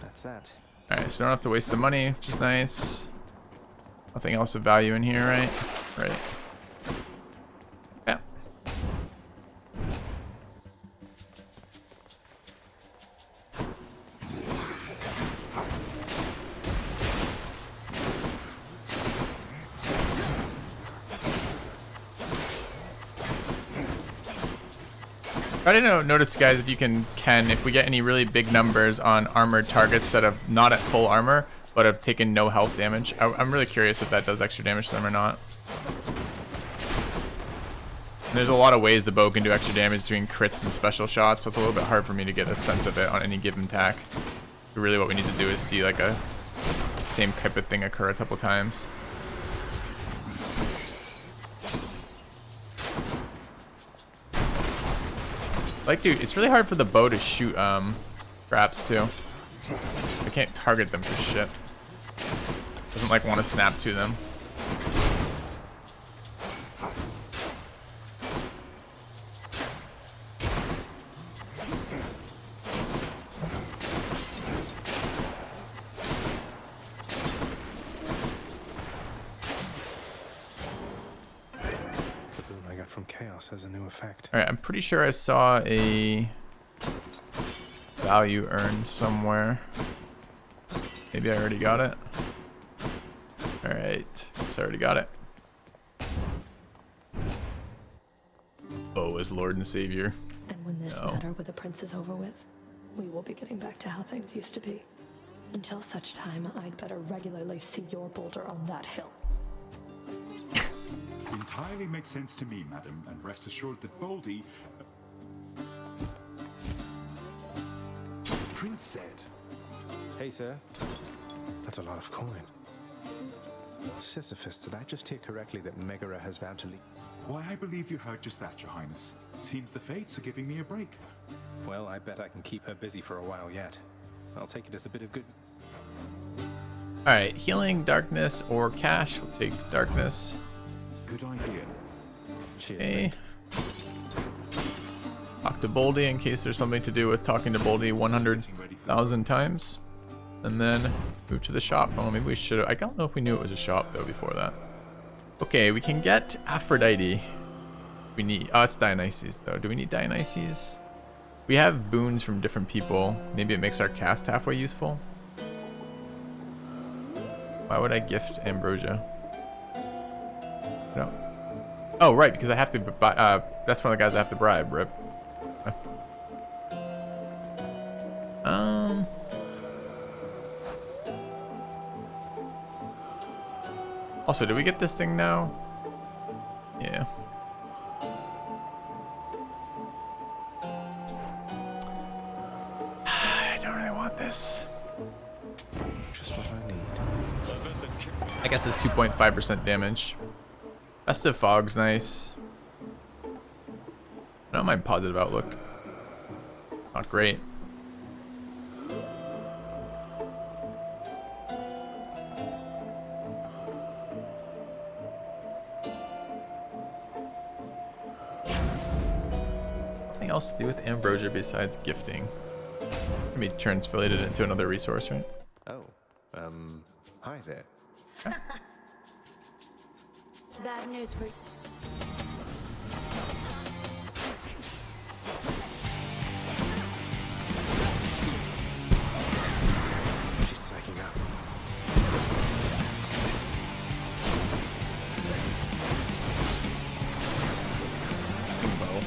That's that. Alright, so don't have to waste the money, which is nice. Nothing else of value in here, right? Right. Yeah. I didn't notice, guys, if you can if we get any really big numbers on armored targets that have not at full armor but have taken no health damage. I'm really curious if that does extra damage to them or not. And there's a lot of ways the bow can do extra damage doing crits and special shots, so it's a little bit hard for me to get a sense of it on any given attack. Really what we need to do is see like a same type of thing occur a couple times. Like, dude, it's really hard for the bow to shoot traps too. I can't target them for shit. Doesn't like want to snap to them. The boon I got from chaos has a new effect. Alright, I'm pretty sure I saw a value earned somewhere. Maybe I already got it. Alright, so I already got it. Oh, as Lord and Savior. And when this No. matter with the prince is over with, we will be getting back to how things used to be. Until such time, I'd better regularly see your boulder on that hill. Entirely makes sense to me, madam, and rest assured that Baldy... Prince said... Hey, sir. That's a lot of coin. Sisyphus, did I just hear correctly that Megara has vowed to leave? Why, I believe you heard just that, your highness. Seems the fates are giving me a break. Well, I bet I can keep her busy for a while yet. I'll take it as a bit of good... Alright, healing, darkness, or cash. We'll take darkness. Good idea. Cheers, Okay. mate. Talk to Boldy in case there's something to do with talking to Boldy 100,000 times. And then move to the shop. Oh, maybe we should. I don't know if we knew it was a shop though before that. Okay, we can get Aphrodite. We need. Oh, it's Dionysus though. Do we need Dionysus? We have boons from different people. Maybe it makes our cast halfway useful. Why would I gift Ambrosia? No. Oh, right, because I have to buy. That's one of the guys I have to bribe. Rip. Also, did we get this thing now? Yeah. I don't really want this. Just what I need. I guess it's 2.5% damage. Festive Fog's nice. I don't mind positive outlook. Not great. Nothing else to do with Ambrosia besides gifting. Can be translated into another resource, right? Oh, hi there. Bad news for She's psyching up. Bow.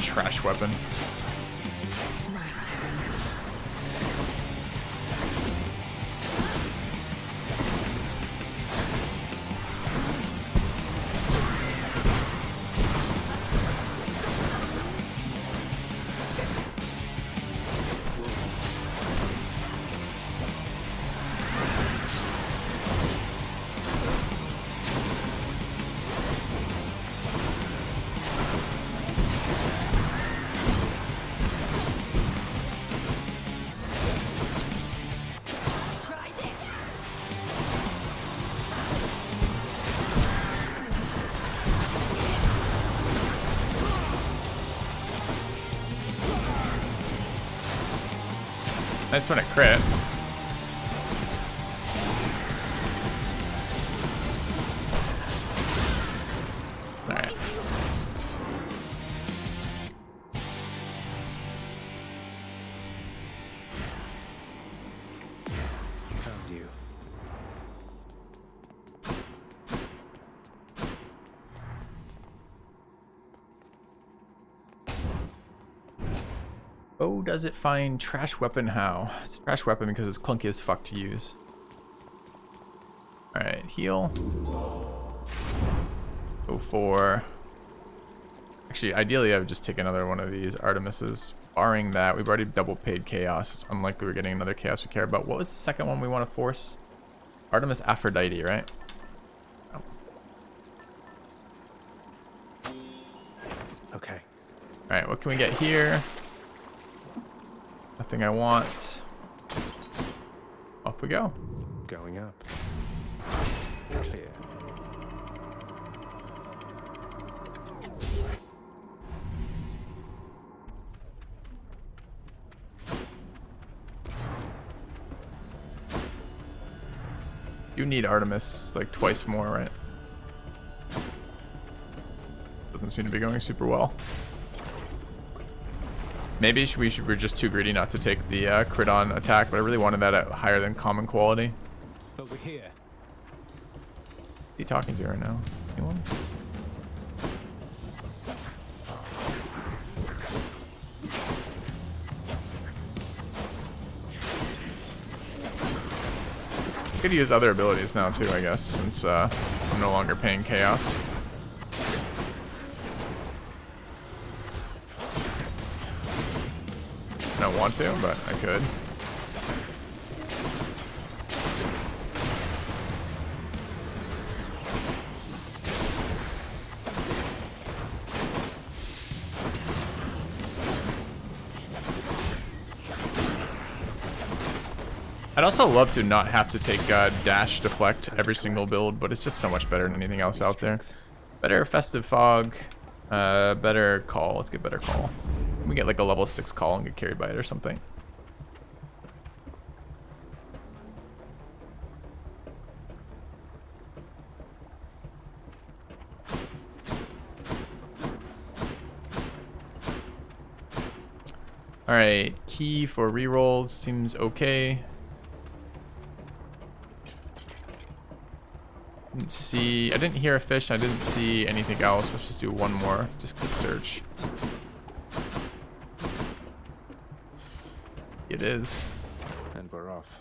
Trash weapon. Nice one at crit. Alright. Found you. Oh, does it find trash weapon? How? It's a trash weapon because it's clunky as fuck to use. Alright, heal. Go for... Actually, ideally I would just take another one of these Artemises. Barring that, we've already double paid Chaos. It's unlikely we're getting another Chaos we care about. What was the second one we want to force? Artemis Aphrodite, right? Oh. Okay. Alright, what can we get here? Nothing I want. Off we go. Going up. Clear. You need Artemis like twice more, right? Doesn't seem to be going super well. Maybe we're just too greedy not to take the crit on attack, but I really wanted that at higher than common quality. Over here. Who are you talking to right now? Anyone? Could use other abilities now too, I guess, since I'm no longer paying Chaos. I don't want to, but I could. I'd also love to not have to take dash deflect every single build, but it's just so much better than anything else out there. Better festive fog, better call. Let's get better call. We get like a level 6 call and get carried by it or something. Alright, key for rerolls seems okay. I didn't hear a fish, I didn't see anything else. Let's just do one more. Just quick search. It is. And we're off.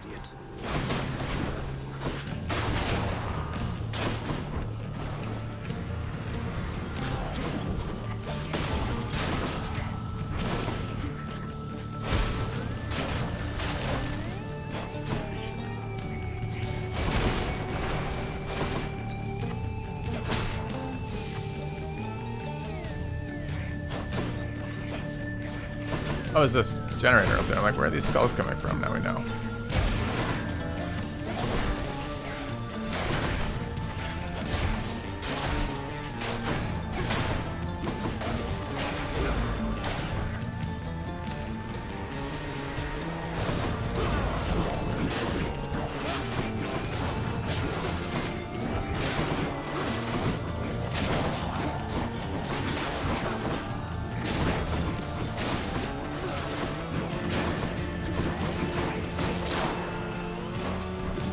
Idiot. Oh, is this generator up there? I'm like, where are these skulls coming from? Now we know.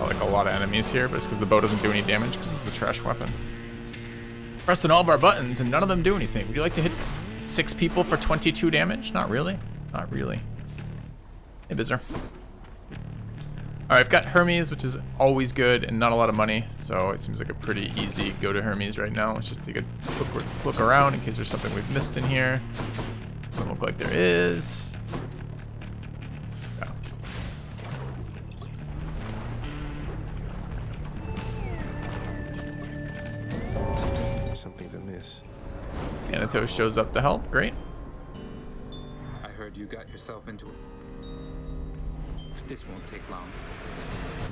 Like a lot of enemies here, but it's because the bow doesn't do any damage because it's a trash weapon. Pressing all of our buttons and none of them do anything. Would you like to hit 6 people for 22 damage? Not really. Not really. Hey, Bizzer. Alright, I've got Hermes, which is always good and not a lot of money, so it seems like a pretty easy go to Hermes right now. Let's just take a quick look around in case there's something we've missed in here. Doesn't look like there is. Something's amiss. Anatos shows up to help. Great. I heard you got yourself into it. This won't take long.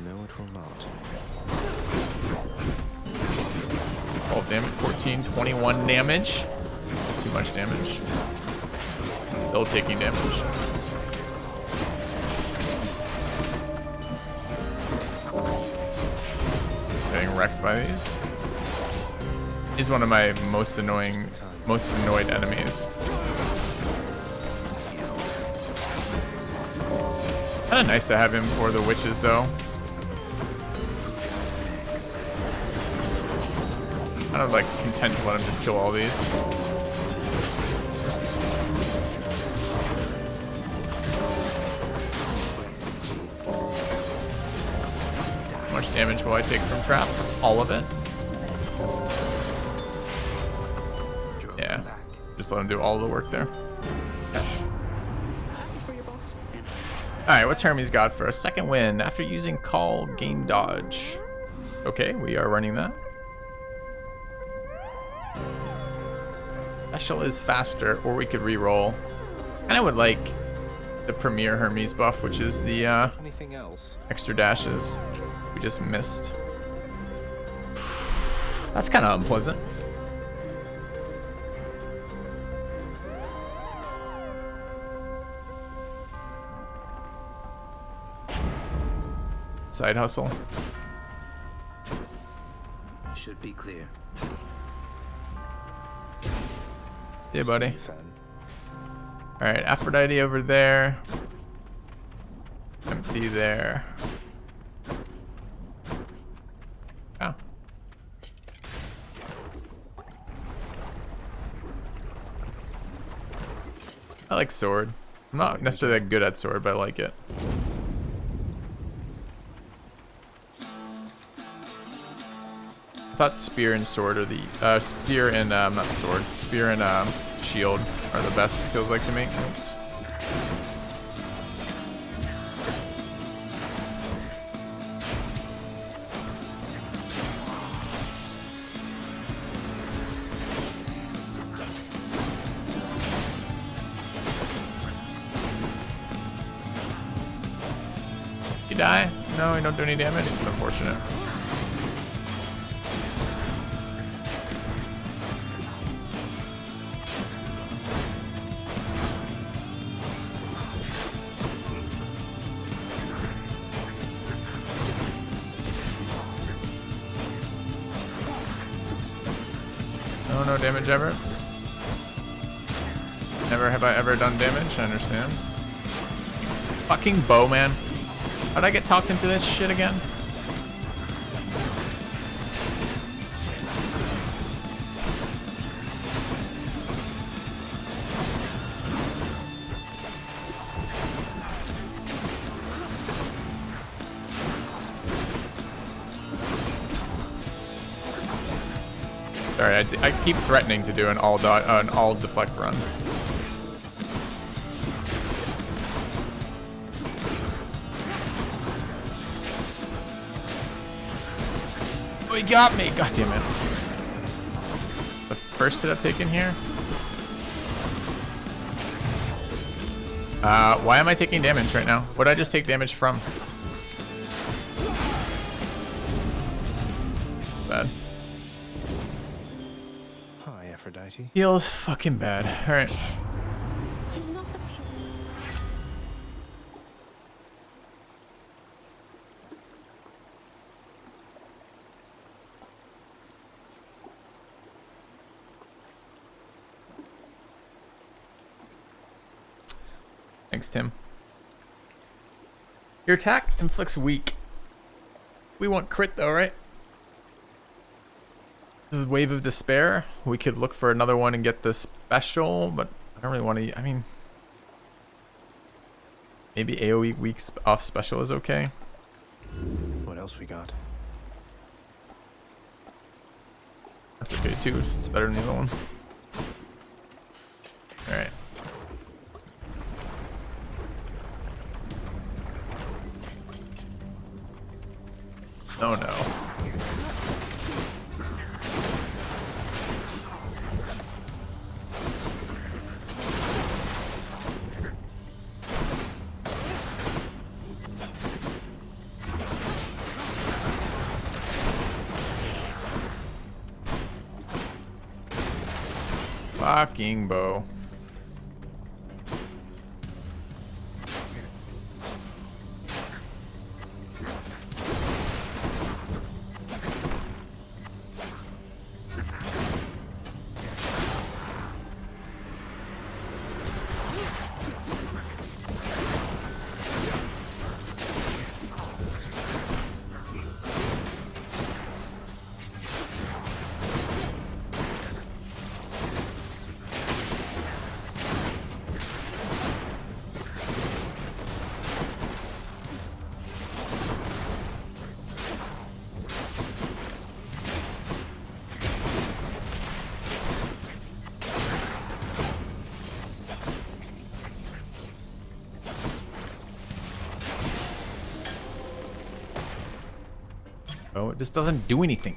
No, it will not. 12 damage, 14, 21 damage. Too much damage. Still taking damage. Getting wrecked by these. He's one of my most annoyed enemies. Kind of nice to have him for the witches, though. Kind of like content to let him just kill all these. How much damage will I take from traps? All of it? Yeah. Just let him do all the work there. Alright, what's Hermes got for a second win after using call game dodge? Okay, we are running that. Special is faster, or we could re-roll. And I would like the Premier Hermes buff, which is the Anything else? extra dashes we just missed. That's kind of unpleasant. Side hustle. Should be clear. Yeah, buddy. See you then. Alright, Aphrodite over there. Empty there. Oh. I like sword. I'm not necessarily that good at sword, but I like it. I thought spear and sword are the spear and not sword, spear and shield are the best. It feels like to me. Oops. You die? No, you don't do any damage. It's unfortunate. No damage efforts. Never have I ever done damage, I understand. Fucking bow, man. How'd I get talked into this shit again? Sorry, I keep threatening to do an all deflect run. Oh, he got me! God damn it. The first hit I've taken here? Why am I taking damage right now? What did I just take damage from? Bad. Hi, Aphrodite. Feels fucking bad. Alright. He's not the Thanks, Tim. Your attack inflicts weak. We want crit though, right? This is Wave of Despair. We could look for another one and get the special, but I don't really want to. I mean, maybe AoE weak off special is okay. What else we got? That's okay too. It's better than the other one. Alright. Oh no. Fucking bow. Oh, it just doesn't do anything.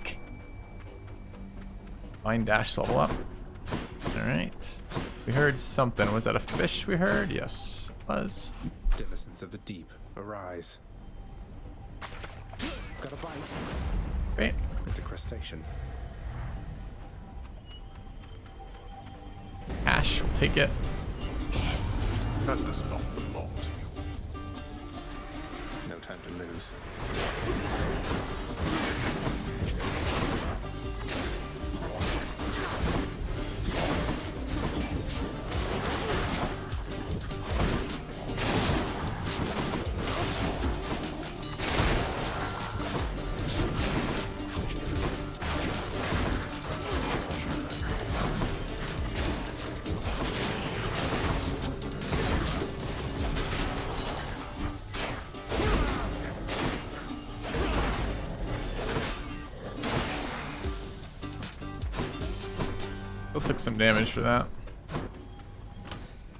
Fine dash level up. Alright. We heard something. Was that a fish we heard? Yes, it was. Denizens of the deep, arise. Got a bite. Great. It's a crustacean. Ash, we'll take it. That does not belong to you. No time to lose. Still took some damage for that.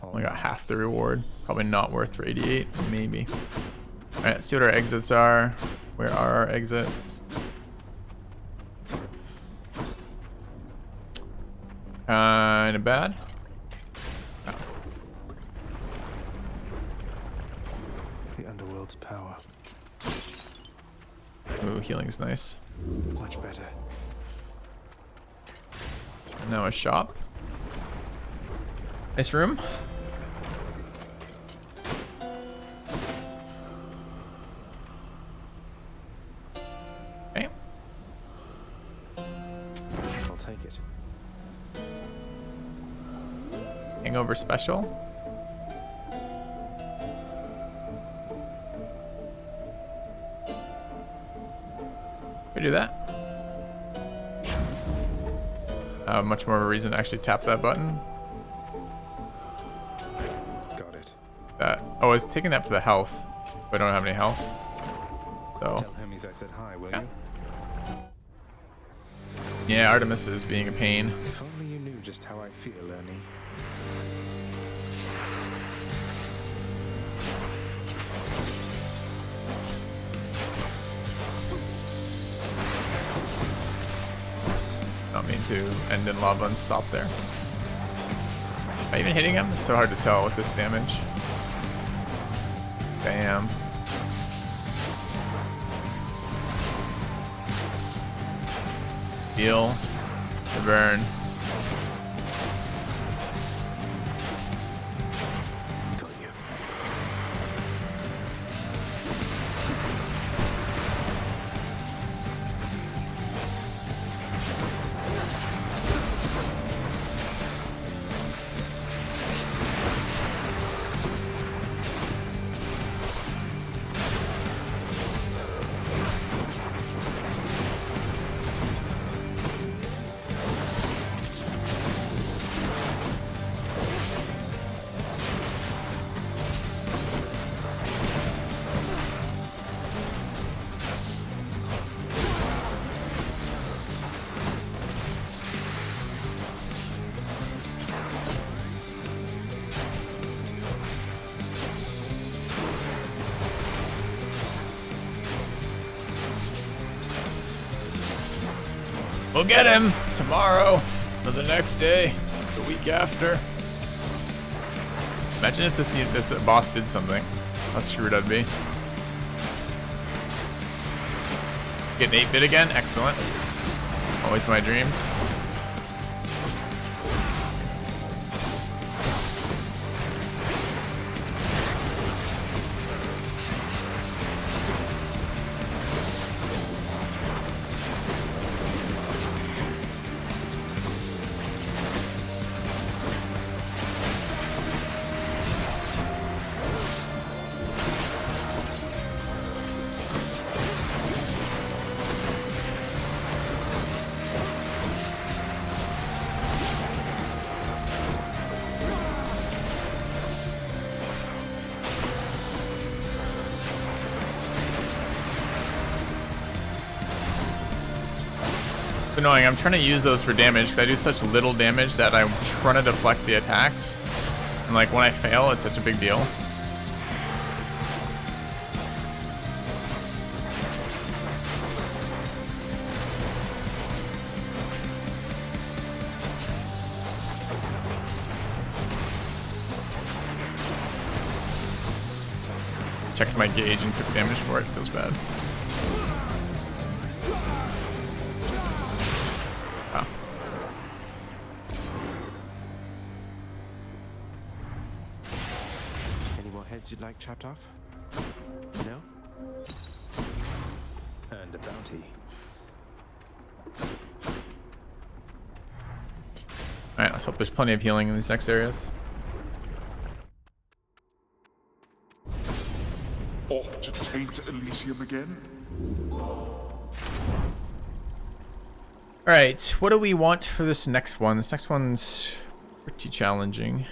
Only got half the reward. Probably not worth for 88, maybe. Alright, let's see what our exits are. Where are our exits? Kinda bad. Oh. The underworld's power. Ooh, healing's nice. Much better. Now a shop. Nice room. Okay. I'll take it. Hangover special. We do that. Much more of a reason to actually tap that button. Got it. Oh, I was taking that for the health, but I don't have any health. So, Tell Hermes I said hi, will you? yeah, Artemis is being a pain. If only you knew just how I feel, Ernie. Oops. Not mean to end in lava and stop there. Am I even hitting him? It's so hard to tell with this damage. Bam. Heal. The burn. Got you. We'll get him tomorrow, or the next day, the week after. Imagine if this boss did something. How screwed I'd be. Get an 8-bit again? Excellent. Always my dreams. It's annoying. I'm trying to use those for damage because I do such little damage that I'm trying to deflect the attacks. And like when I fail, it's such a big deal. Checked my gauge and took damage for it. Feels bad. Oh. Any more heads you'd like chopped off? No? And a bounty. Alright, let's hope there's plenty of healing in these next areas. Off to taint Elysium again? Alright, what do we want for this next one? This next one's pretty challenging.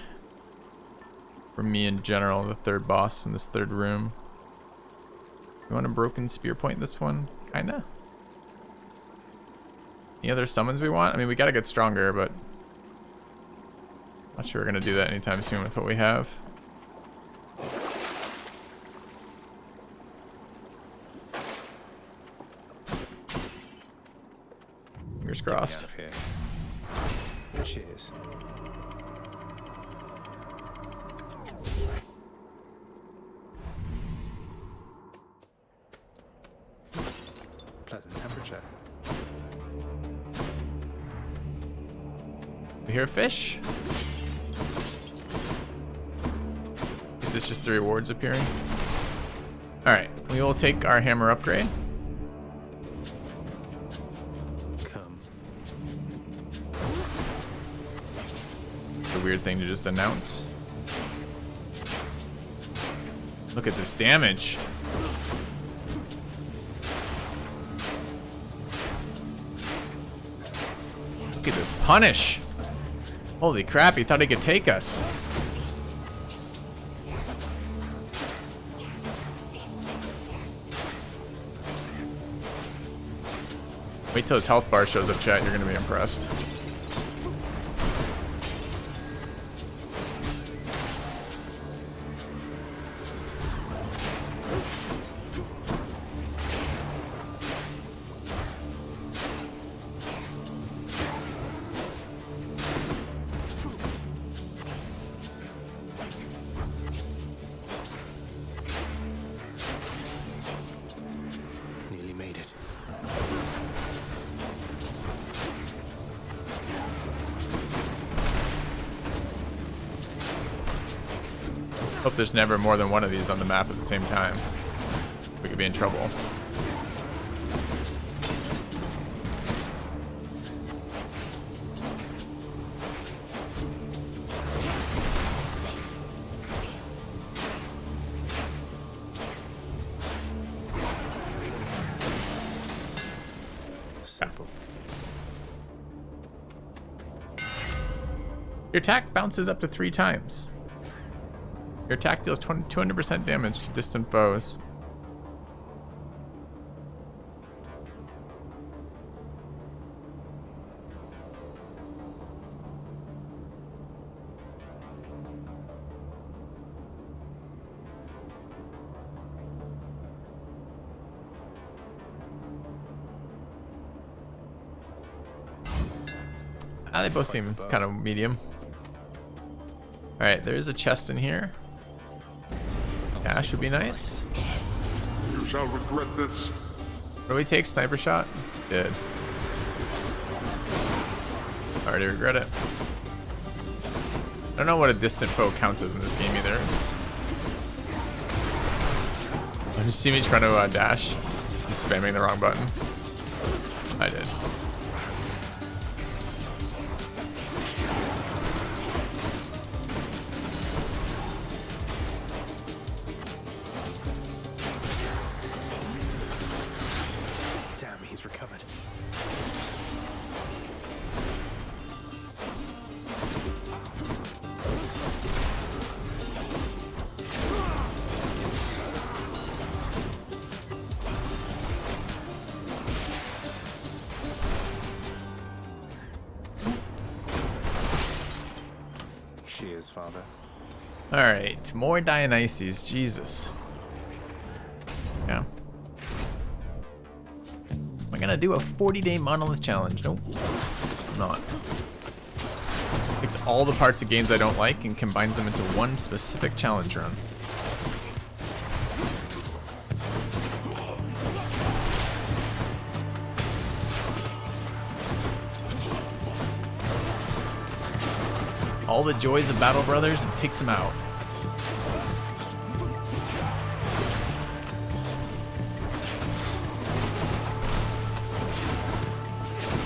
For me in general, the third boss in this third room. You want a broken spear point this one? Kinda. Any other summons we want? I mean, we gotta get stronger, but not sure we're gonna do that anytime soon with what we have. Fingers crossed. Get me out of here. Cheers. Pleasant temperature. We hear a fish? Is this just the rewards appearing? Alright, we will take our hammer upgrade. Come. It's a weird thing to just announce. Look at this damage. Look at this punish. Holy crap, he thought he could take us. Wait till his health bar shows up, chat. You're gonna be impressed. Nearly made it. Hope there's never more than one of these on the map at the same time. We could be in trouble. Simple. Your attack bounces up to 3 times. Your attack deals 200% damage to distant foes. They both seem kind of medium. Alright, there is a chest in here. Dash would be nice. You shall regret this. What do we take? Sniper shot? Good. Already regret it. I don't know what a distant foe counts as in this game either. Did you see me trying to dash? Just spamming the wrong button. I did. Damn, he's recovered. Cheers, Father. Alright, more Dionysus. Jesus. Yeah. Am I gonna do a 40-day monolith challenge? Nope. I'm not. Takes all the parts of games I don't like and combines them into one specific challenge run. All the joys of Battle Brothers and takes them out.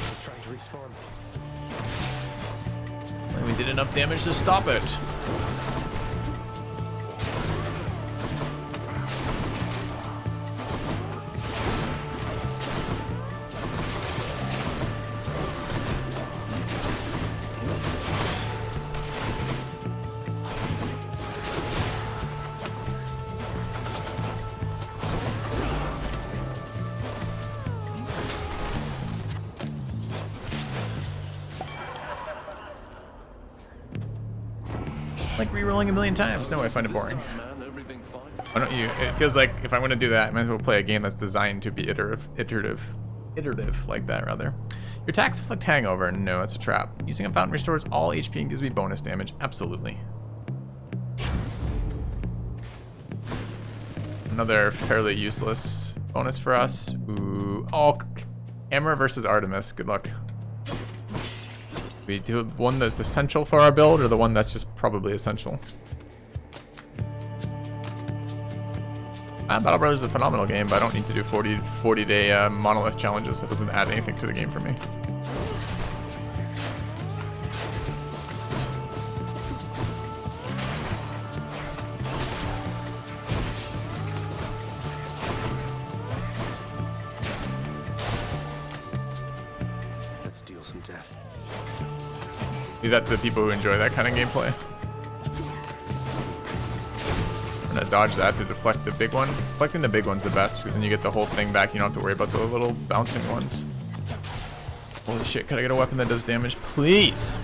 Just trying to respawn. And we did enough damage to stop it. Like rerolling a million times. No, I find it boring. Why don't you? It feels like if I want to do that, I might as well play a game that's designed to be iterative like that rather. Your attacks inflict hangover. No, that's a trap. Using a fountain restores all HP and gives me bonus damage. Absolutely. Another fairly useless bonus for us. Ooh, oh, Hammer versus Artemis. Good luck. We do one that's essential for our build, or the one that's just probably essential. Battle Brothers is a phenomenal game, but I don't need to do 40-day monolith challenges. That doesn't add anything to the game for me. Let's deal some death. Leave that to the people who enjoy that kind of gameplay. I'm gonna dodge that to deflect the big one. Deflecting the big one's the best because then you get the whole thing back. You don't have to worry about the little bouncing ones. Holy shit, can I get a weapon that does damage, please?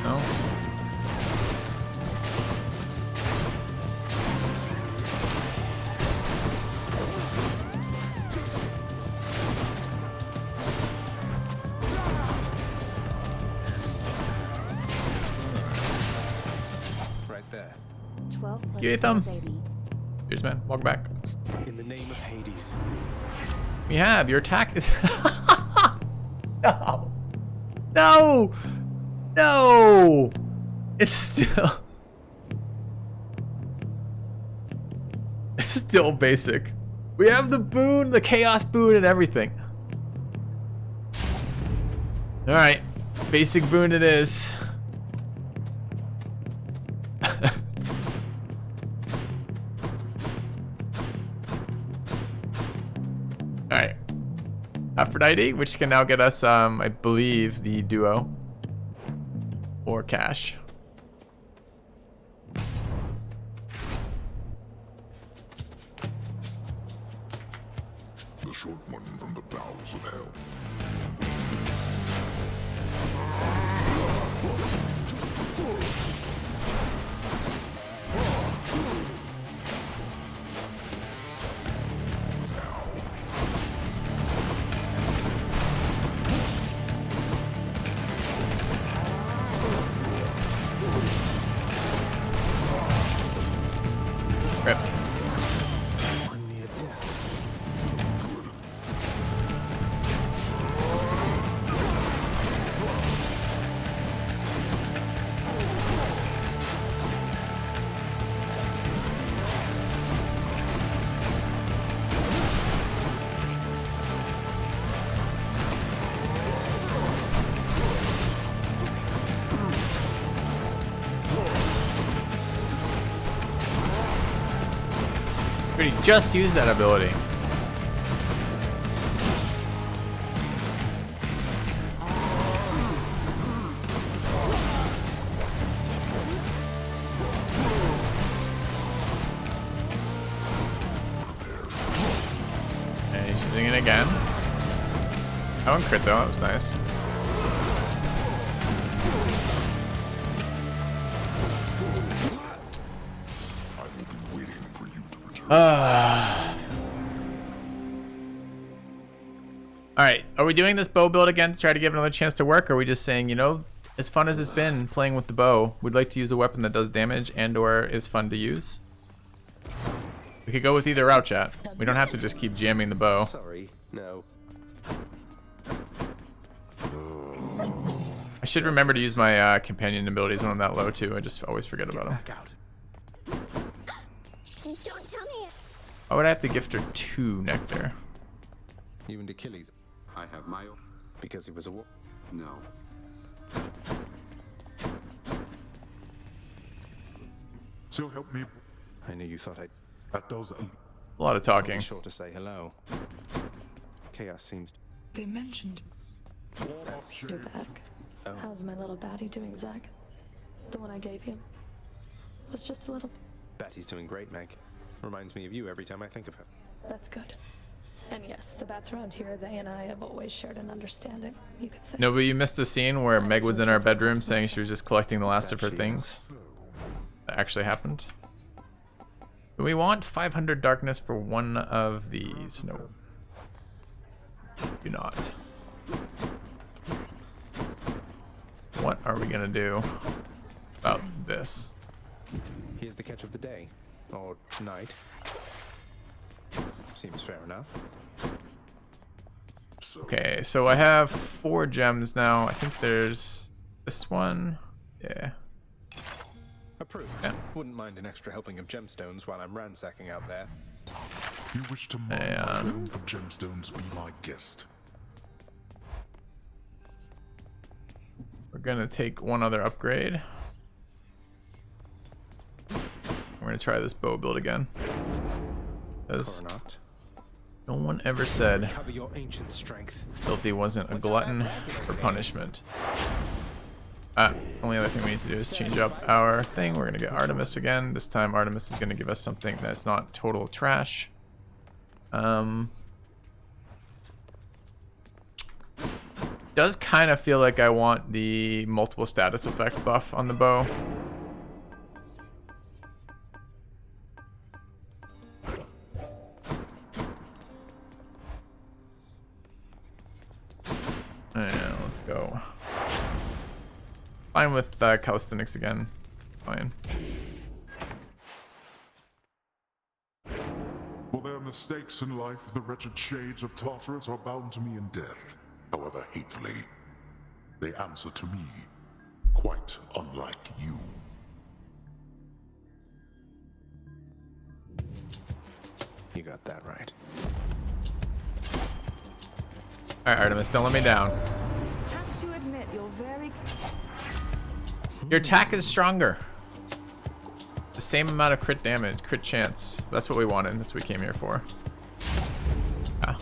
No. Right there. 12 plus You ate 4, them? baby. Cheers, man. Welcome back. In the name of Hades. We have your attack is no. No. No. It's still basic. We have the boon, the chaos boon, and everything. All right, basic boon it is. Alright. Aphrodite, which can now get us, I believe, the duo. Or cash. The short one from the bowels of hell. Rip. One near death. Pretty just use that ability. Using it again. That one crit though, that was nice. I will be waiting for you to return. Alright, are we doing this bow build again to try to give it another chance to work? Or are we just saying, you know, as fun as it's been playing with the bow, we'd like to use a weapon that does damage and or is fun to use? We could go with either route, chat. We don't have to just keep jamming the bow. Sorry, no. I should remember to use my companion abilities when I'm that low too. I just always forget about them. Back out. Don't tell me. Why would I have to gift her 2 nectar? You and Achilles, I have my own. because he was a war. No. So help me. I knew you thought I'd That does. A lot of talking. be sure to say hello. Chaos seems. They mentioned That's. you're back. Oh. How's my little baddie doing, Zach? The one I gave you. Was just a little. Betty's doing great, Meg. Reminds me of you every time I think of her. That's good. And yes, the bats around here, they and I have always shared an understanding, you could say. No, but you missed the scene where Meg was in our bedroom saying she was just collecting the last of her That she things. That actually happened. Do we want 500 darkness for one of these? No. Do not. What are we gonna do about this? Here's the catch of the day. Or night. Seems fair enough. Okay, so I have 4 gems now. I think there's this one. Yeah. Approved. Yeah. Wouldn't mind an extra helping of gemstones while I'm ransacking out there. You wish to mine my realm for gemstones? Be my guest. We're gonna take one other upgrade. We're gonna try this bow build again. Because Coronat. no one ever said Cover your ancient strength. Filthy wasn't a glutton for punishment. Only other thing we need to do is change up our thing. We're gonna get Artemis again. This time Artemis is gonna give us something that's not total trash. Does kind of feel like I want the multiple status effect buff on the bow. Yeah, let's go. Fine with calisthenics again. Fine. For their mistakes in life, the wretched shades of Tartarus are bound to me in death. However hatefully, they answer to me, quite unlike you. You got that right. Alright, Artemis, don't let me down. Have to admit, you're very. Your attack is stronger. The same amount of crit damage, crit chance. That's what we wanted. That's what we came here for. Ah.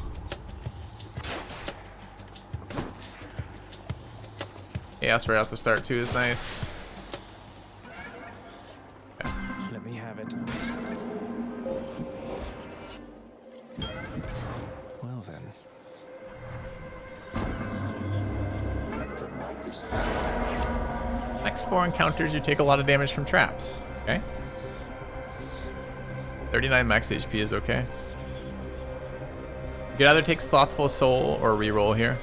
Chaos right off the start too is nice. Okay. Let me have it. Well then. Next 4 encounters, you take a lot of damage from traps. Okay. 39 max HP is okay. You could either take Slothful Soul or reroll here.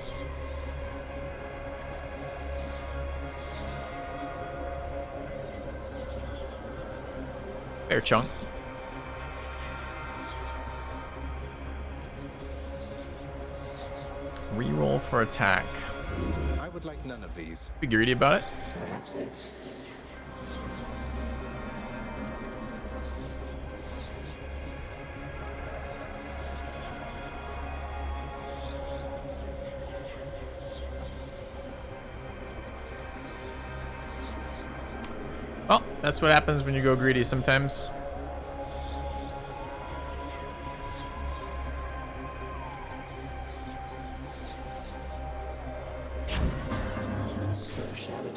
Fair chunk. Reroll for attack. I would like none of these. Be greedy about it. Perhaps this. Well, that's what happens when you go greedy sometimes.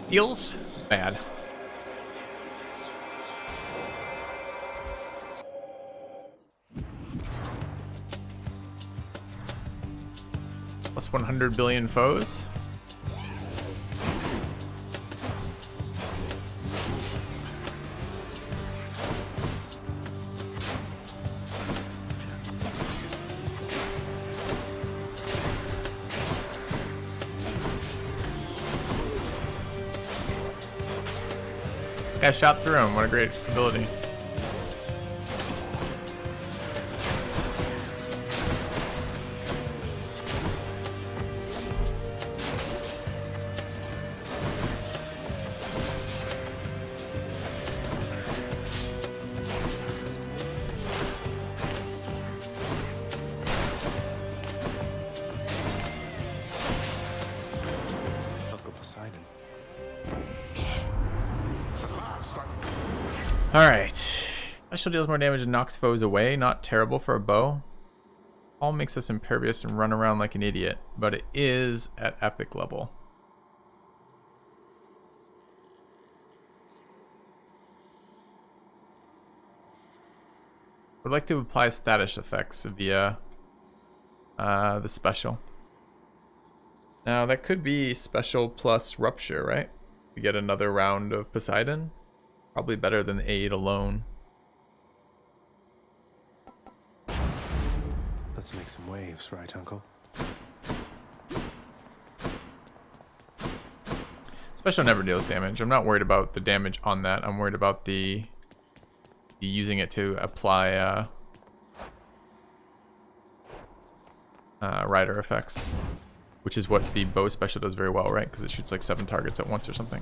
Feels bad. Plus 100 billion foes. I shot through him. What a great ability. Uncle Poseidon. Alright. Special deals more damage and knocks foes away. Not terrible for a bow. All makes us impervious and run around like an idiot, but it is at epic level. Would like to apply status effects via the special. Now that could be special plus rupture, right? We get another round of Poseidon. Probably better than 8 alone. Let's make some waves, right, Uncle? Special never deals damage. I'm not worried about the damage on that. I'm worried about the using it to apply rider effects, which is what the bow special does very well, right? Because it shoots like 7 targets at once or something.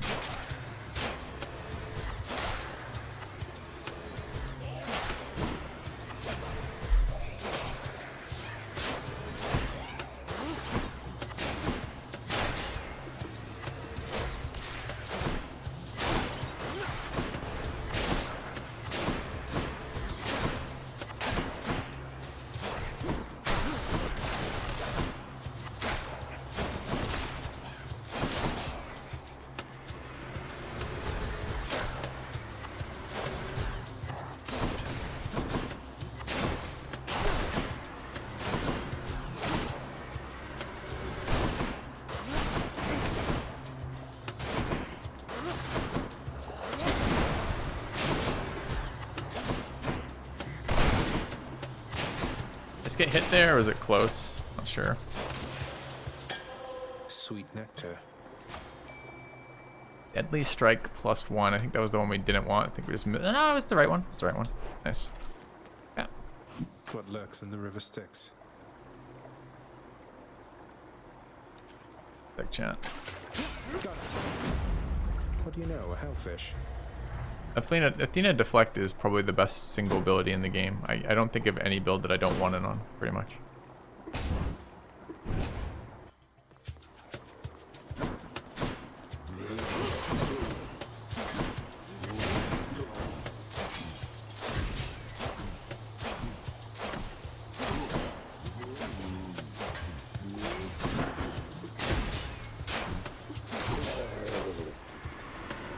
Get hit there, or was it close? Not sure. Sweet nectar. Deadly strike +1. I think that was the one we didn't want. I think we just no, it was the right one. It's the right one. Nice. Yeah. What lurks in the river Styx? Big chat. Got it. What do you know? A hellfish. Athena Deflect is probably the best single ability in the game. I don't think of any build that I don't want it on, pretty much.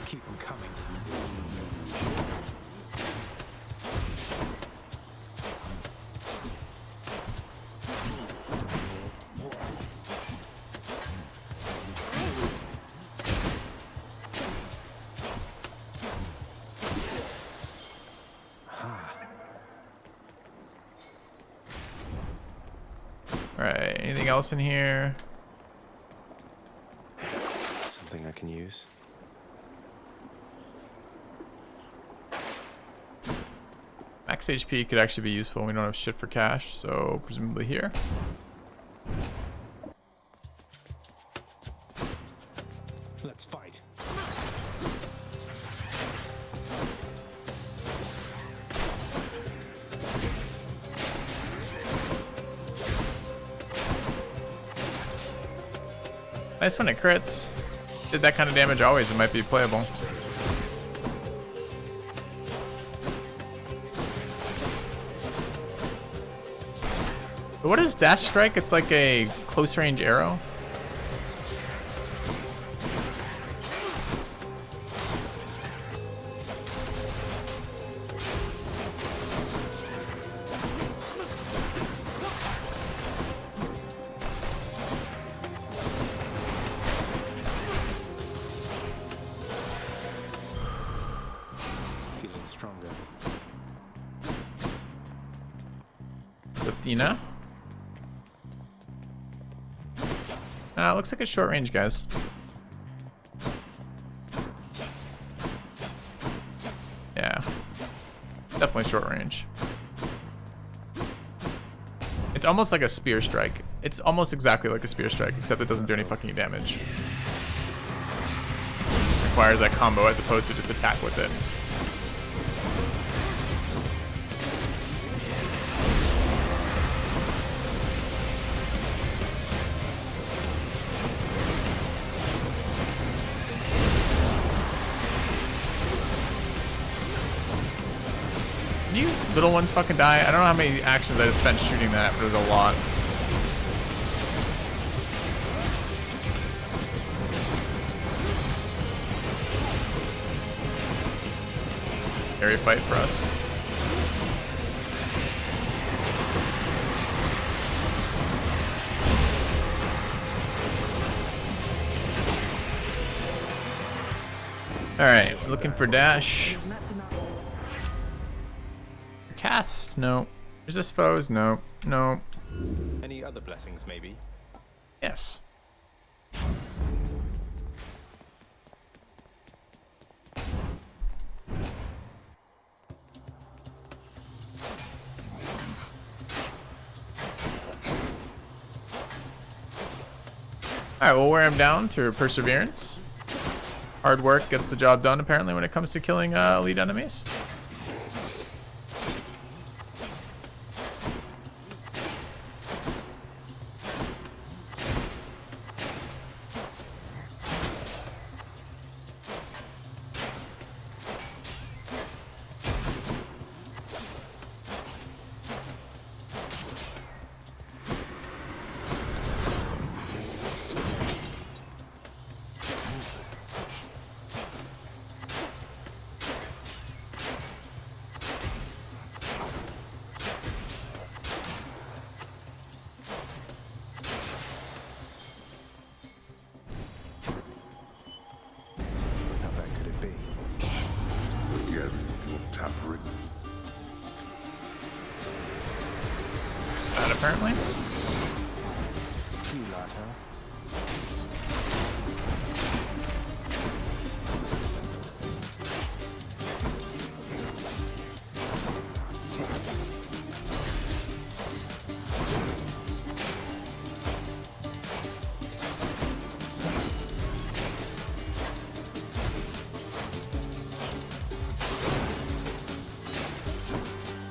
Keep them coming. Alright, anything else in here? Something I can use. Max HP could actually be useful. We don't have shit for cash, so presumably here. Let's fight. Nice when it crits. Did that kind of damage always, it might be playable. But what is dash strike? It's like a close range arrow. Athena. Looks like it's short range, guys. Yeah. Definitely short range. It's almost like a spear strike. It's almost exactly like a spear strike, except it doesn't do any fucking damage. It requires that combo as opposed to just attack with it. You little ones fucking die. I don't know how many actions I just spent shooting that, but it was a lot. Scary fight for us. Alright, looking for dash. Cast? No. Resist foes? No. No. Any other blessings, maybe? Yes. Alright, we'll wear him down through perseverance. Hard work gets the job done, apparently, when it comes to killing elite enemies. How bad could it be? Again, you're tampering. That apparently. Too loud, huh?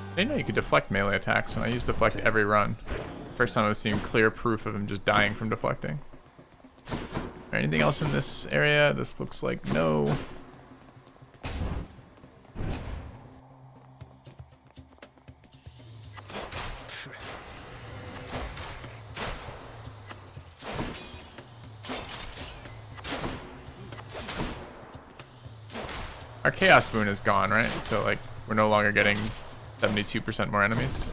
I didn't know you could deflect melee attacks, and I use deflect every run. First time I've seen clear proof of him just dying from deflecting. Anything else in this area? This looks like no. Our Chaos Boon is gone, right? So, like, we're no longer getting 72% more enemies.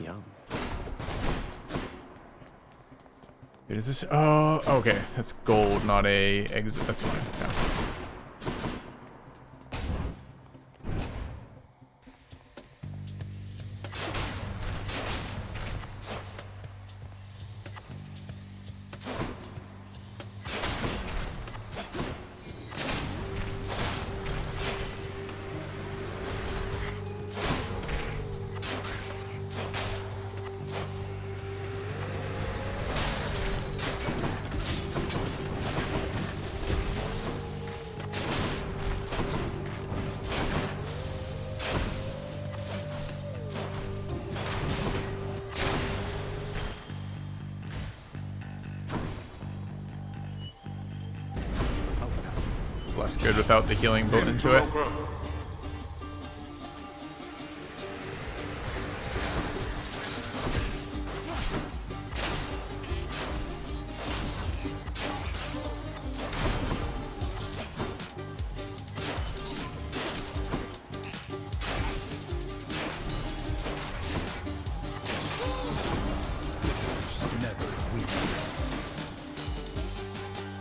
Yum. Dude, is this? Oh, okay. That's gold, not a exit. That's fine. Yeah. It's less good without the healing built into it.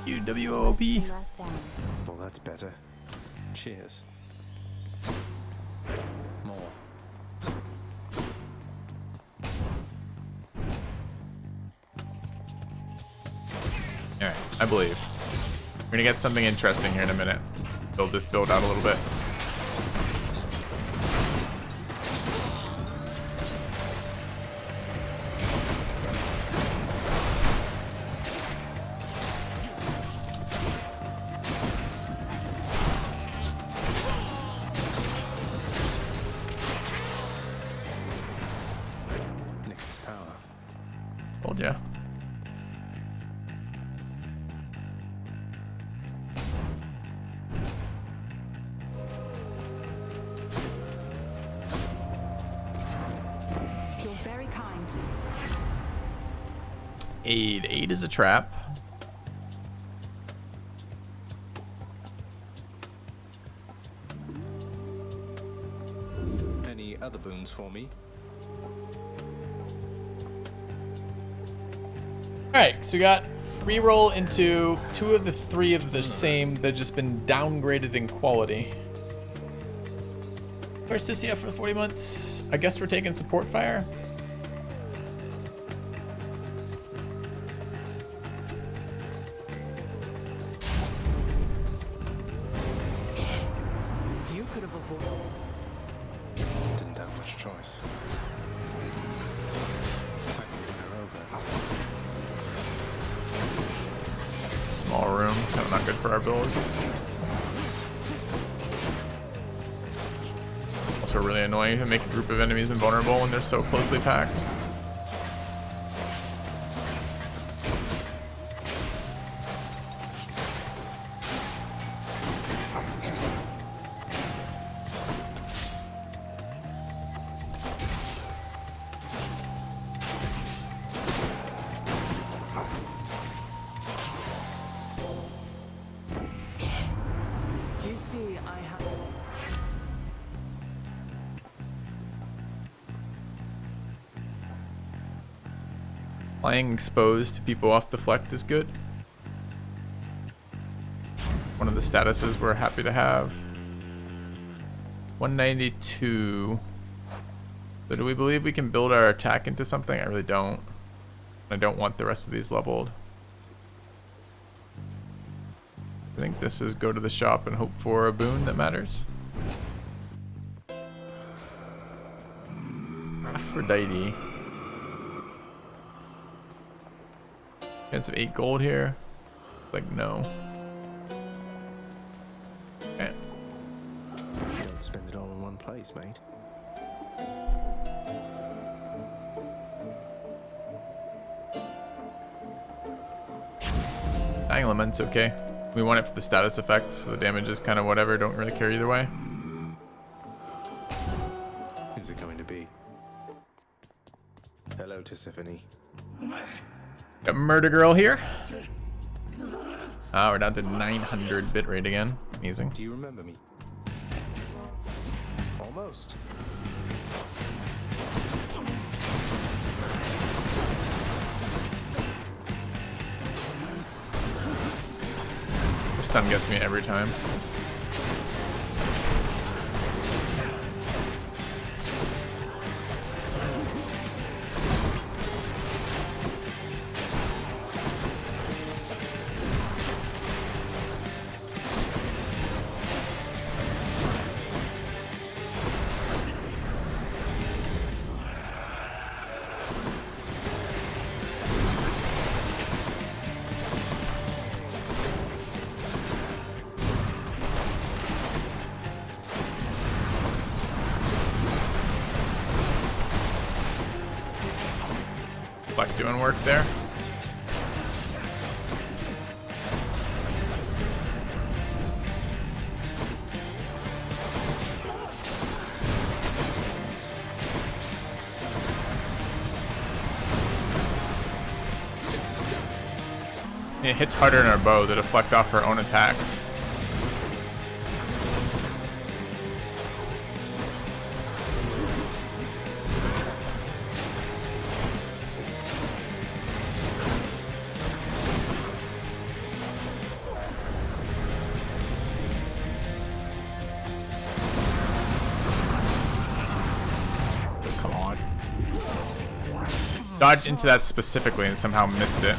UWOP. Less than. Well, that's better. Cheers. More. Alright, I believe. We're gonna get something interesting here in a minute. Build this build out a little bit. Nix's power. Told ya. You're very kind. Aid. Aid is a trap. Any other boons for me? Alright, so we got reroll into 2 of the 3 of the same that have just been downgraded in quality. Where's Sissy for the 40 months? I guess we're taking support fire. You could have avoided. Didn't have much choice. Time to win her over. Small room, kind of not good for our build. Also really annoying to make a group of enemies invulnerable when they're so closely packed. You see, I have. Playing exposed to people off deflect is good. One of the statuses we're happy to have. 192. So do we believe we can build our attack into something? I really don't. I don't want the rest of these leveled. I think this is go to the shop and hope for a boon that matters. Aphrodite. Chance of 8 gold here. Like, no. Okay. Don't spend it all in one place, mate. Dying Element's okay. We want it for the status effect, so the damage is kind of whatever. Don't really care either way. Who's it going to be? Hello, Tisiphone. Got Murder Girl here. Ah, we're down to 900 bit rate again. Amazing. Do you remember me? Almost. Her stun gets me every time. Like doing work there. It hits harder in our bow to deflect off her own attacks. Come on. Dodged into that specifically and somehow missed it.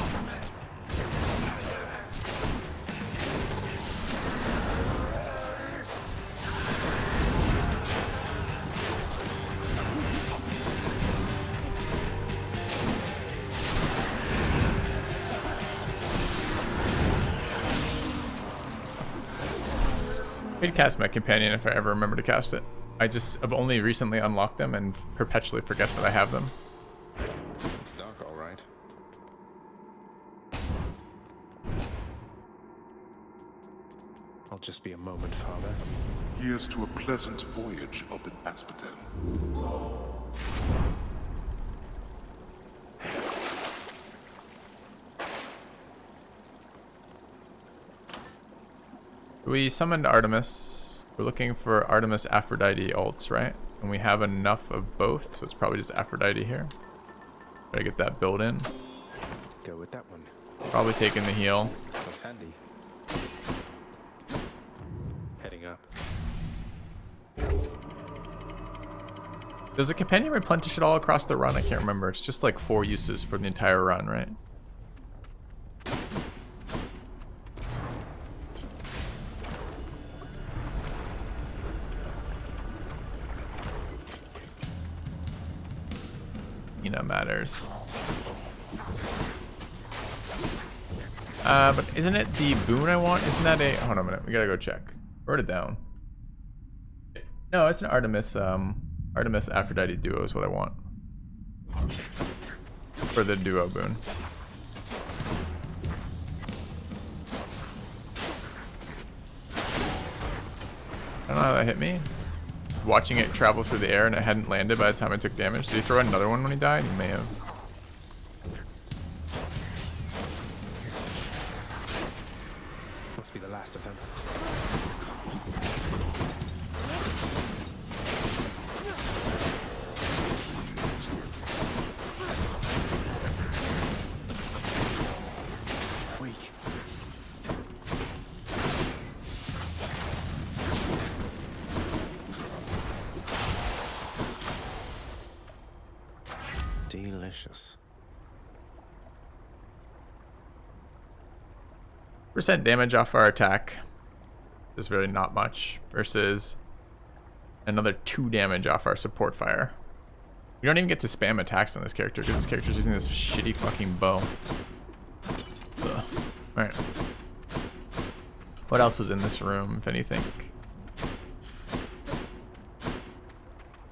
I'd cast my companion if I ever remember to cast it. I've only recently unlocked them and perpetually forget that I have them. It's dark, all right. I'll just be a moment, Father. Here's to a pleasant voyage up in Asphodel. We summoned Artemis. We're looking for Artemis Aphrodite ults, right? And we have enough of both, so it's probably just Aphrodite here. Gotta get that build in. Go with that one. Probably taking the heal. Looks handy. Heading up. Does a companion replenish it all across the run? I can't remember. It's just like 4 uses for the entire run, right? Matters. But isn't it the boon I want? Isn't that a... Hold on a minute. We gotta go check. Wrote it down. No, it's an Artemis Aphrodite duo is what I want. For the duo boon. I don't know how that hit me. Watching it travel through the air and it hadn't landed by the time I took damage. Did he throw another one when he died? He may have. Must be the last of them. Weak. Delicious. Percent damage off our attack is really not much versus another 2 damage off our support fire. We don't even get to spam attacks on this character because this character's using this shitty fucking bow. Alright. What else is in this room, if anything?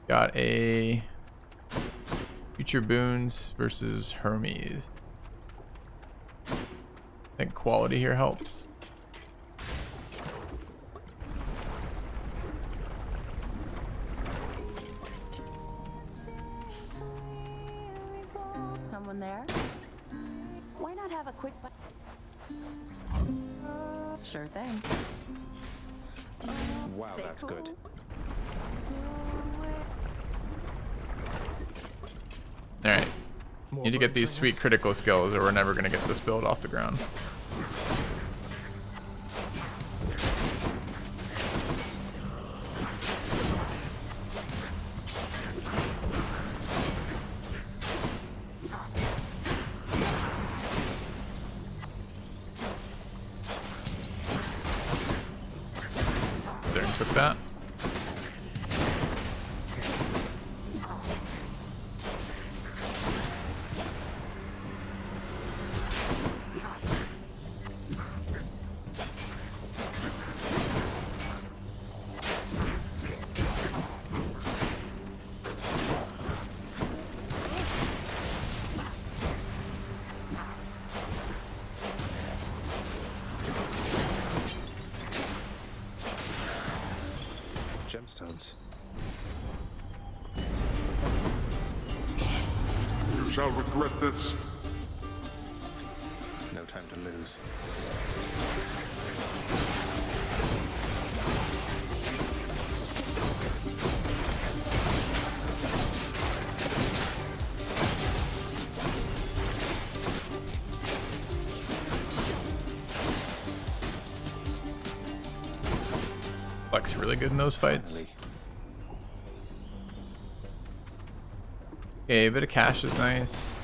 Got a future boons versus Hermes. I think quality here helps. Someone there? Why not have a quick... Sure thing. Wow, Stay that's cool. good. Alright. Need to get these sweet critical skills or we're never going to get this build off the ground. There, took that. Gemstones. You shall regret this. No time time to lose. Flex really good in those fights. Finally. Okay, a bit of cash is nice.